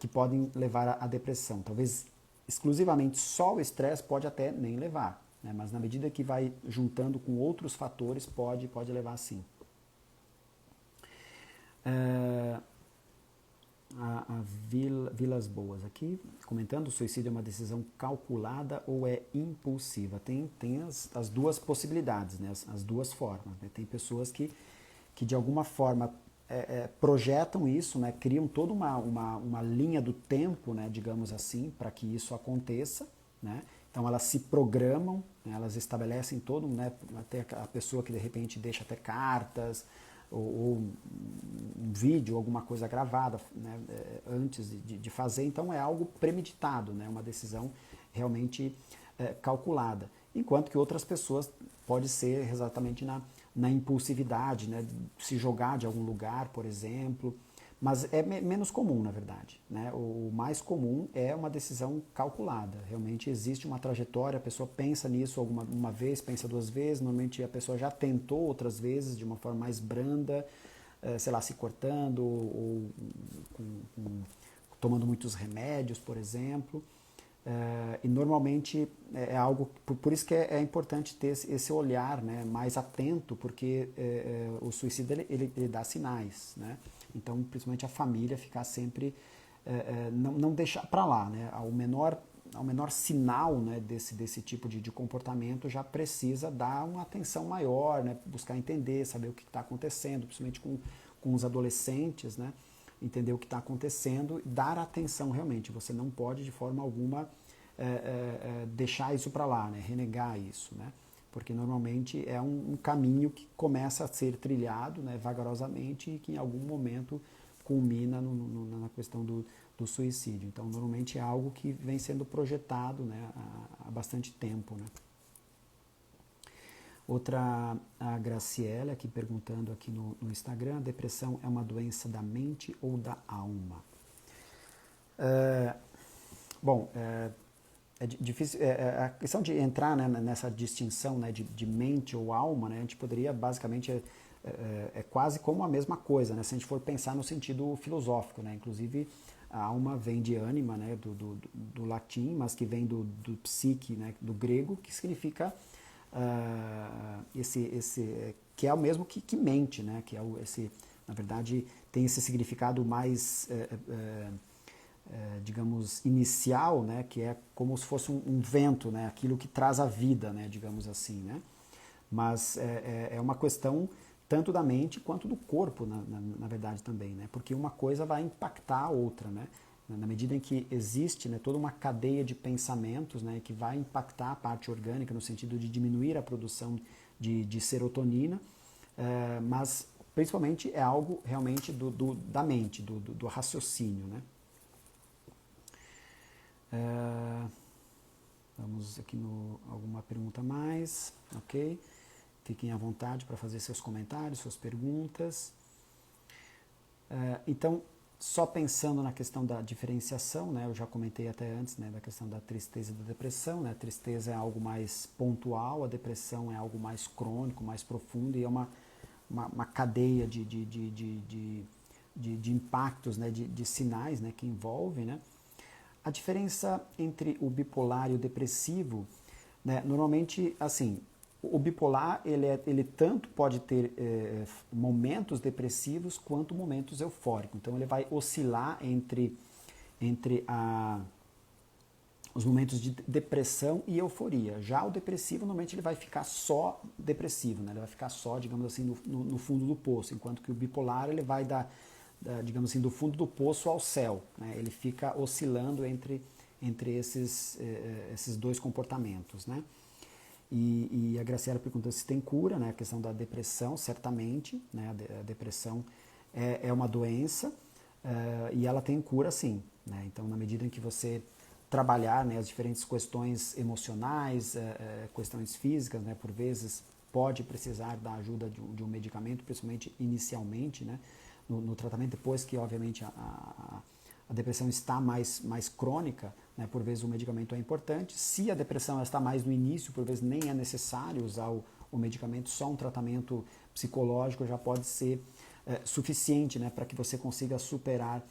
que podem levar à depressão. Talvez exclusivamente só o estresse pode até nem levar, né? Mas na medida que vai juntando com outros fatores, pode levar sim. É, a Vilas Boas aqui, comentando, o suicídio é uma decisão calculada ou é impulsiva? Tem as duas possibilidades, né? As duas formas. Né? Tem pessoas que de alguma forma projetam isso, né? Criam toda uma linha do tempo, né? Digamos assim, para que isso aconteça. Né? Então elas se programam, né? Elas estabelecem todo, né? Até a pessoa que de repente deixa até cartas, ou um vídeo, alguma coisa gravada, né, antes de fazer. Então é algo premeditado, né, uma decisão realmente calculada. Enquanto que outras pessoas pode ser exatamente na impulsividade, né, se jogar de algum lugar, por exemplo. Mas é menos comum, na verdade. Né? O mais comum é uma decisão calculada. Realmente existe uma trajetória, a pessoa pensa nisso uma vez, pensa duas vezes, normalmente a pessoa já tentou outras vezes de uma forma mais branda, sei lá, se cortando ou tomando muitos remédios, por exemplo. E normalmente é algo, por isso que é importante ter esse olhar, né, mais atento, porque o suicídio ele dá sinais, né? Então, principalmente a família ficar sempre, não deixar para lá, né? Ao menor sinal, né, desse tipo de comportamento já precisa dar uma atenção maior, né, buscar entender, saber o que está acontecendo, principalmente com os adolescentes, né? Entender o que está acontecendo, dar atenção realmente. Você não pode de forma alguma deixar isso para lá, né? Renegar isso, né? Porque normalmente é um caminho que começa a ser trilhado, né, vagarosamente e que em algum momento culmina na questão do suicídio. Então normalmente é algo que vem sendo projetado, né, há bastante tempo, né? Outra, a Graciela aqui perguntando aqui no Instagram, a depressão é uma doença da mente ou da alma? Bom, é difícil, a questão de entrar, né, nessa distinção, né, de mente ou alma, né, a gente poderia basicamente, quase como a mesma coisa, né, se a gente for pensar no sentido filosófico, né, inclusive a alma vem de ânima, né, do latim, mas que vem do psique, né, do grego, que significa que é o mesmo que mente, né? Que é na verdade, tem esse significado mais, digamos, inicial, né? Que é como se fosse um vento, né? Aquilo que traz a vida, né? Digamos assim, né? Mas é uma questão tanto da mente quanto do corpo, na verdade também, né? Porque uma coisa vai impactar a outra, né? Na medida em que existe, né, toda uma cadeia de pensamentos, né, que vai impactar a parte orgânica no sentido de diminuir a produção de serotonina, mas principalmente é algo realmente da mente, do raciocínio. Né? Vamos aqui alguma pergunta a mais, ok? Fiquem à vontade para fazer seus comentários, suas perguntas. Então, só pensando na questão da diferenciação, né, eu já comentei até antes, né, da questão da tristeza e da depressão. Né, a tristeza é algo mais pontual, a depressão é algo mais crônico, mais profundo, e é uma cadeia de impactos, né, de sinais, né, que envolve. Né. A diferença entre o bipolar e o depressivo, né, normalmente, assim, o bipolar, ele tanto pode ter momentos depressivos quanto momentos eufóricos. Então, ele vai oscilar entre os momentos de depressão e euforia. Já o depressivo, normalmente, ele vai ficar só depressivo, né? Ele vai ficar só, digamos assim, no fundo do poço, enquanto que o bipolar, ele vai digamos assim, do fundo do poço ao céu. Né? Ele fica oscilando entre esses dois comportamentos, né? E a Graciela perguntou se tem cura, né? A questão da depressão, certamente, né? A depressão é uma doença e ela tem cura, sim. Né? Então, na medida em que você trabalhar, né, as diferentes questões emocionais, questões físicas, né? Por vezes pode precisar da ajuda de um medicamento, principalmente inicialmente, né? No tratamento, depois que, obviamente, a depressão está mais crônica, né, por vezes o medicamento é importante. Se a depressão está mais no início, por vezes nem é necessário usar o medicamento, só um tratamento psicológico já pode ser suficiente, né, para que você consiga superar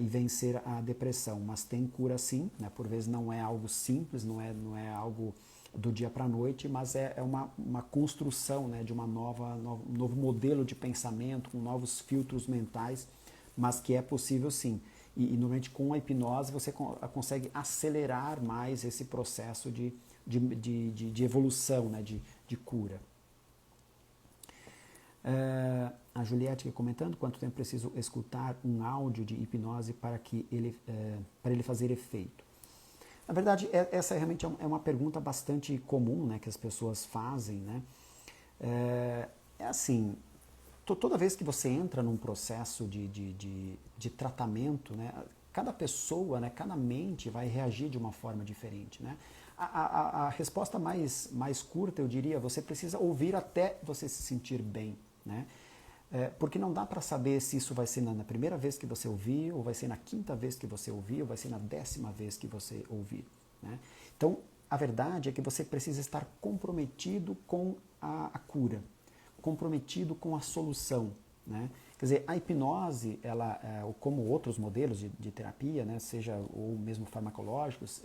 e vencer a depressão. Mas tem cura sim, né, por vezes não é algo simples, não é algo do dia para a noite, mas é uma construção, né, de um novo modelo de pensamento, com novos filtros mentais, mas que é possível sim. E normalmente com a hipnose você consegue acelerar mais esse processo de evolução, né, de cura. A Juliette comentando quanto tempo preciso escutar um áudio de hipnose para ele fazer efeito. Na verdade, essa realmente é uma pergunta bastante comum, né, que as pessoas fazem. Né? É assim, toda vez que você entra num processo de tratamento, né, cada pessoa, né, cada mente vai reagir de uma forma diferente. Né? A resposta mais curta, eu diria, você precisa ouvir até você se sentir bem. Né? Porque não dá para saber se isso vai ser na primeira vez que você ouvir, ou vai ser na quinta vez que você ouvir, ou vai ser na 10ª vez que você ouvir. Né? Então, a verdade é que você precisa estar comprometido com a cura, comprometido com a solução. Né? Quer dizer, a hipnose, ela, como outros modelos de terapia, né, seja ou mesmo farmacológicos,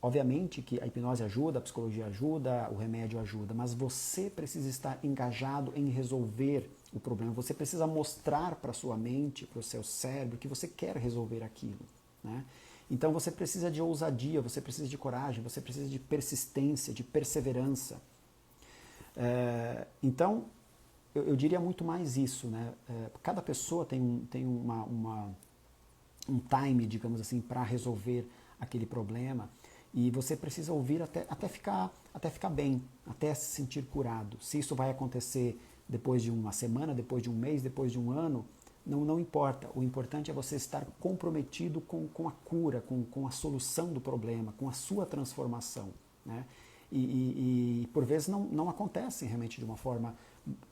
obviamente que a hipnose ajuda, a psicologia ajuda, o remédio ajuda, mas você precisa estar engajado em resolver o problema. Você precisa mostrar para a sua mente, para o seu cérebro, que você quer resolver aquilo. Né? Então você precisa de ousadia, você precisa de coragem, você precisa de persistência, de perseverança. Então, eu diria muito mais isso. Né? Cada pessoa tem um time, digamos assim, para resolver aquele problema. E você precisa ouvir até ficar bem, até se sentir curado. Se isso vai acontecer depois de uma semana, depois de um mês, depois de um ano, não importa. O importante é você estar comprometido com a cura, com a solução do problema, com a sua transformação. Né? E por vezes não acontece realmente de uma forma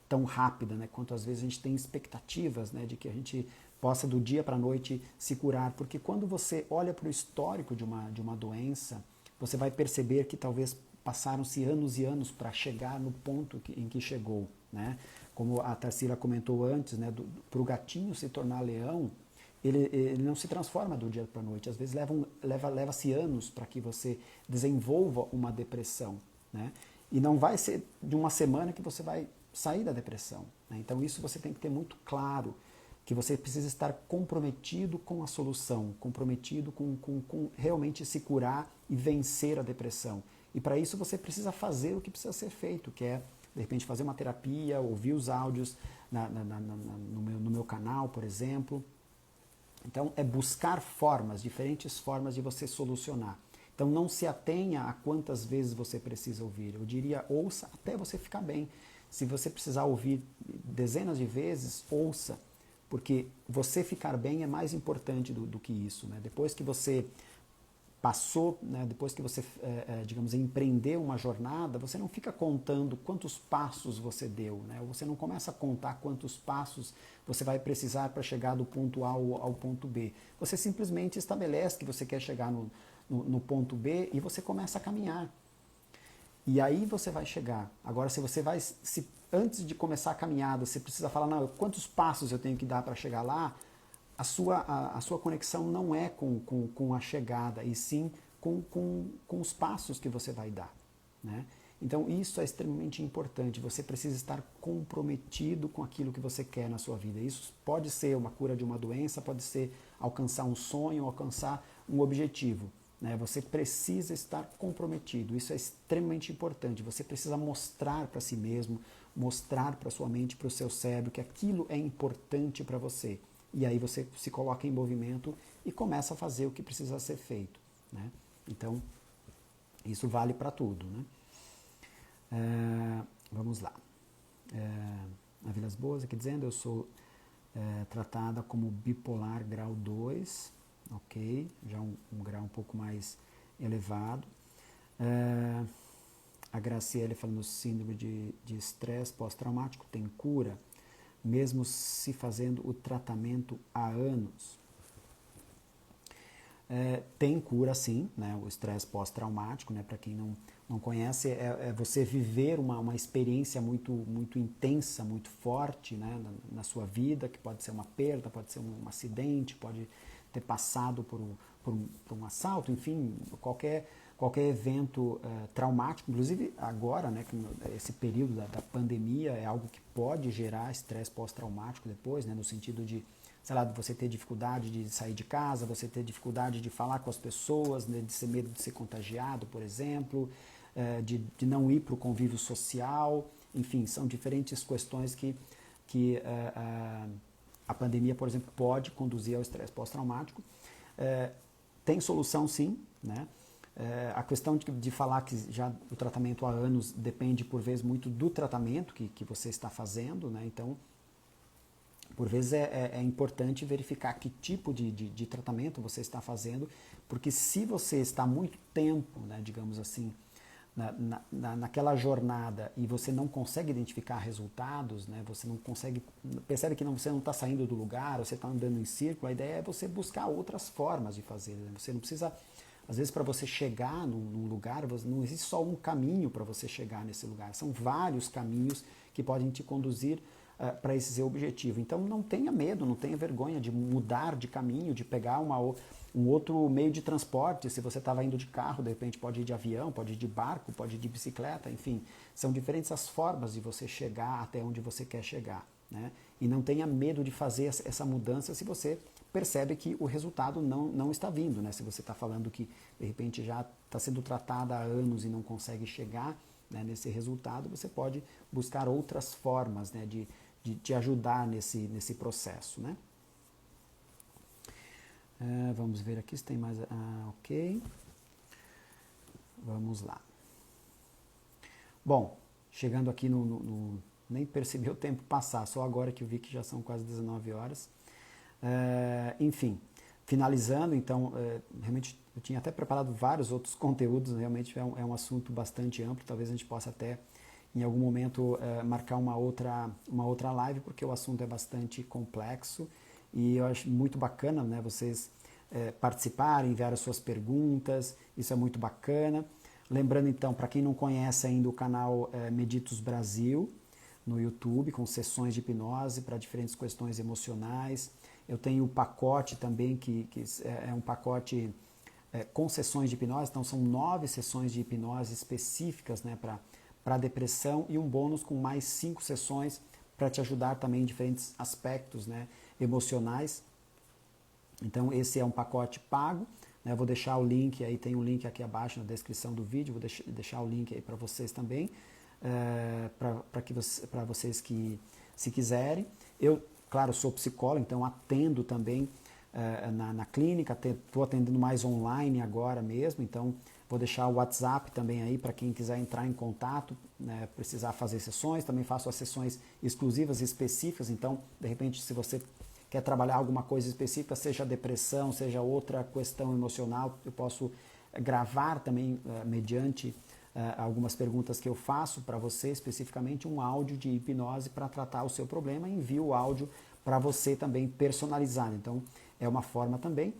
tão rápida, né? Quanto às vezes a gente tem expectativas, né, de que a gente possa do dia para a noite se curar. Porque quando você olha para o histórico de uma doença, você vai perceber que talvez passaram-se anos e anos para chegar no ponto em que chegou. Né? Como a Tarsila comentou antes, né, para o gatinho se tornar leão, ele não se transforma do dia para a noite. Às vezes leva-se anos para que você desenvolva uma depressão. Né? E não vai ser de uma semana que você vai sair da depressão. Né? Então isso você tem que ter muito claro, que você precisa estar comprometido com a solução, comprometido com realmente se curar e vencer a depressão. E para isso você precisa fazer o que precisa ser feito, que é, de repente, fazer uma terapia, ouvir os áudios no meu canal, por exemplo. Então, é buscar diferentes formas de você solucionar. Então, não se atenha a quantas vezes você precisa ouvir. Eu diria, ouça até você ficar bem. Se você precisar ouvir dezenas de vezes, ouça. Porque você ficar bem é mais importante do que isso. Né? Depois que você passou, né, depois que você, digamos, empreendeu uma jornada, você não fica contando quantos passos você deu. Né? Você não começa a contar quantos passos você vai precisar para chegar do ponto A ao ponto B. Você simplesmente estabelece que você quer chegar no ponto B e você começa a caminhar. E aí você vai chegar. Agora, se antes de começar a caminhada, você precisa falar, não, quantos passos eu tenho que dar para chegar lá, a sua conexão não é com a chegada, e sim com os passos que você vai dar. Né? Então, isso é extremamente importante. Você precisa estar comprometido com aquilo que você quer na sua vida. Isso pode ser uma cura de uma doença, pode ser alcançar um sonho, alcançar um objetivo. Né? Você precisa estar comprometido, isso é extremamente importante. Você precisa mostrar para si mesmo, mostrar para sua mente, para o seu cérebro que aquilo é importante para você. E aí você se coloca em movimento e começa a fazer o que precisa ser feito. Né? Então, isso vale para tudo. Né? Vamos lá. A Vilas Boas aqui dizendo, eu sou tratada como bipolar grau 2, ok, já um grau um pouco mais elevado. A Graciele falando síndrome de estresse pós-traumático, tem cura, mesmo se fazendo o tratamento há anos. Tem cura sim, né? O estresse pós-traumático, né? Para quem não conhece, é você viver uma experiência muito intensa, muito forte, né? na sua vida, que pode ser uma perda, pode ser um acidente, pode ter passado por um assalto, enfim, qualquer qualquer evento traumático, inclusive agora, né, esse período da pandemia é algo que pode gerar estresse pós-traumático depois, né, no sentido de, sei lá, você ter dificuldade de sair de casa, você ter dificuldade de falar com as pessoas, né, de ser medo de ser contagiado, por exemplo, de não ir para o convívio social, enfim, são diferentes questões que a pandemia, por exemplo, pode conduzir ao estresse pós-traumático. Tem solução sim, né? A questão de falar que já o tratamento há anos depende por vezes muito do tratamento que você está fazendo, né? Então, por vezes é importante verificar que tipo de tratamento você está fazendo, porque se você está muito tempo, né, digamos assim, naquela jornada e você não consegue identificar resultados, né, você não consegue, percebe que você não está saindo do lugar, você está andando em círculo, a ideia é você buscar outras formas de fazer, né? Você não precisa, às vezes para você chegar num lugar, não existe só um caminho para você chegar nesse lugar, são vários caminhos que podem te conduzir para esse seu objetivo. Então não tenha medo, não tenha vergonha de mudar de caminho, de pegar um outro meio de transporte. Se você estava indo de carro, de repente pode ir de avião, pode ir de barco, pode ir de bicicleta, enfim. São diferentes as formas de você chegar até onde você quer chegar, né? E não tenha medo de fazer essa mudança se você percebe que o resultado não está vindo, né? Se você está falando que de repente já está sendo tratada há anos e não consegue chegar, né, nesse resultado, você pode buscar outras formas, né, de ajudar nesse processo, né? Vamos ver aqui se tem mais... ok. Vamos lá. Bom, chegando aqui nem percebi o tempo passar, só agora que eu vi que já são quase 19 horas. Enfim, finalizando, então, realmente eu tinha até preparado vários outros conteúdos, realmente é um assunto bastante amplo, talvez a gente possa até em algum momento marcar uma outra live, porque o assunto é bastante complexo e eu acho muito bacana, né, vocês participarem, enviar as suas perguntas, isso é muito bacana. Lembrando então, para quem não conhece ainda o canal Meditos Brasil, no YouTube, com sessões de hipnose para diferentes questões emocionais. Eu tenho o pacote também, que é um pacote com sessões de hipnose, então são 9 sessões de hipnose específicas, né, para depressão e um bônus com mais 5 sessões para te ajudar também em diferentes aspectos, né, emocionais. Então esse é um pacote pago, né, vou deixar o link, aí tem um link aqui abaixo na descrição do vídeo, vou deixar o link aí para vocês também, para vocês que se quiserem. Eu, claro, sou psicólogo, então atendo também na clínica, estou atendendo mais online agora mesmo, então vou deixar o WhatsApp também aí para quem quiser entrar em contato, né, precisar fazer sessões. Também faço as sessões exclusivas e específicas, então de repente se você quer trabalhar alguma coisa específica, seja depressão, seja outra questão emocional, eu posso gravar também mediante algumas perguntas que eu faço para você, especificamente um áudio de hipnose para tratar o seu problema, e envio o áudio para você também personalizado. Então é uma forma também.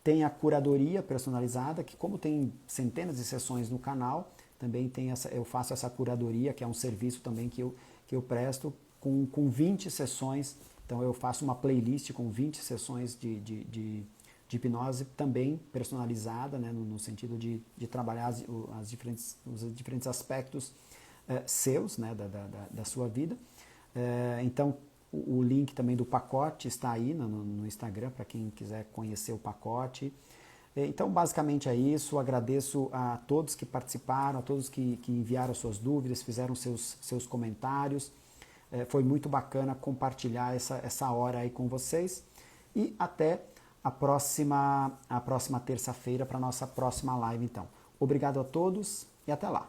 Tem a curadoria personalizada, que como tem centenas de sessões no canal, também tem eu faço essa curadoria, que é um serviço também que eu presto com 20 sessões. Então eu faço uma playlist com 20 sessões de hipnose também personalizada, né, no sentido de trabalhar os diferentes aspectos seus, né, da sua vida. Então o link também do pacote está aí no Instagram, para quem quiser conhecer o pacote. Então, basicamente é isso. Agradeço a todos que participaram, a todos que enviaram suas dúvidas, fizeram seus comentários. Foi muito bacana compartilhar essa hora aí com vocês. E até a próxima terça-feira para a nossa próxima live, então. Obrigado a todos e até lá.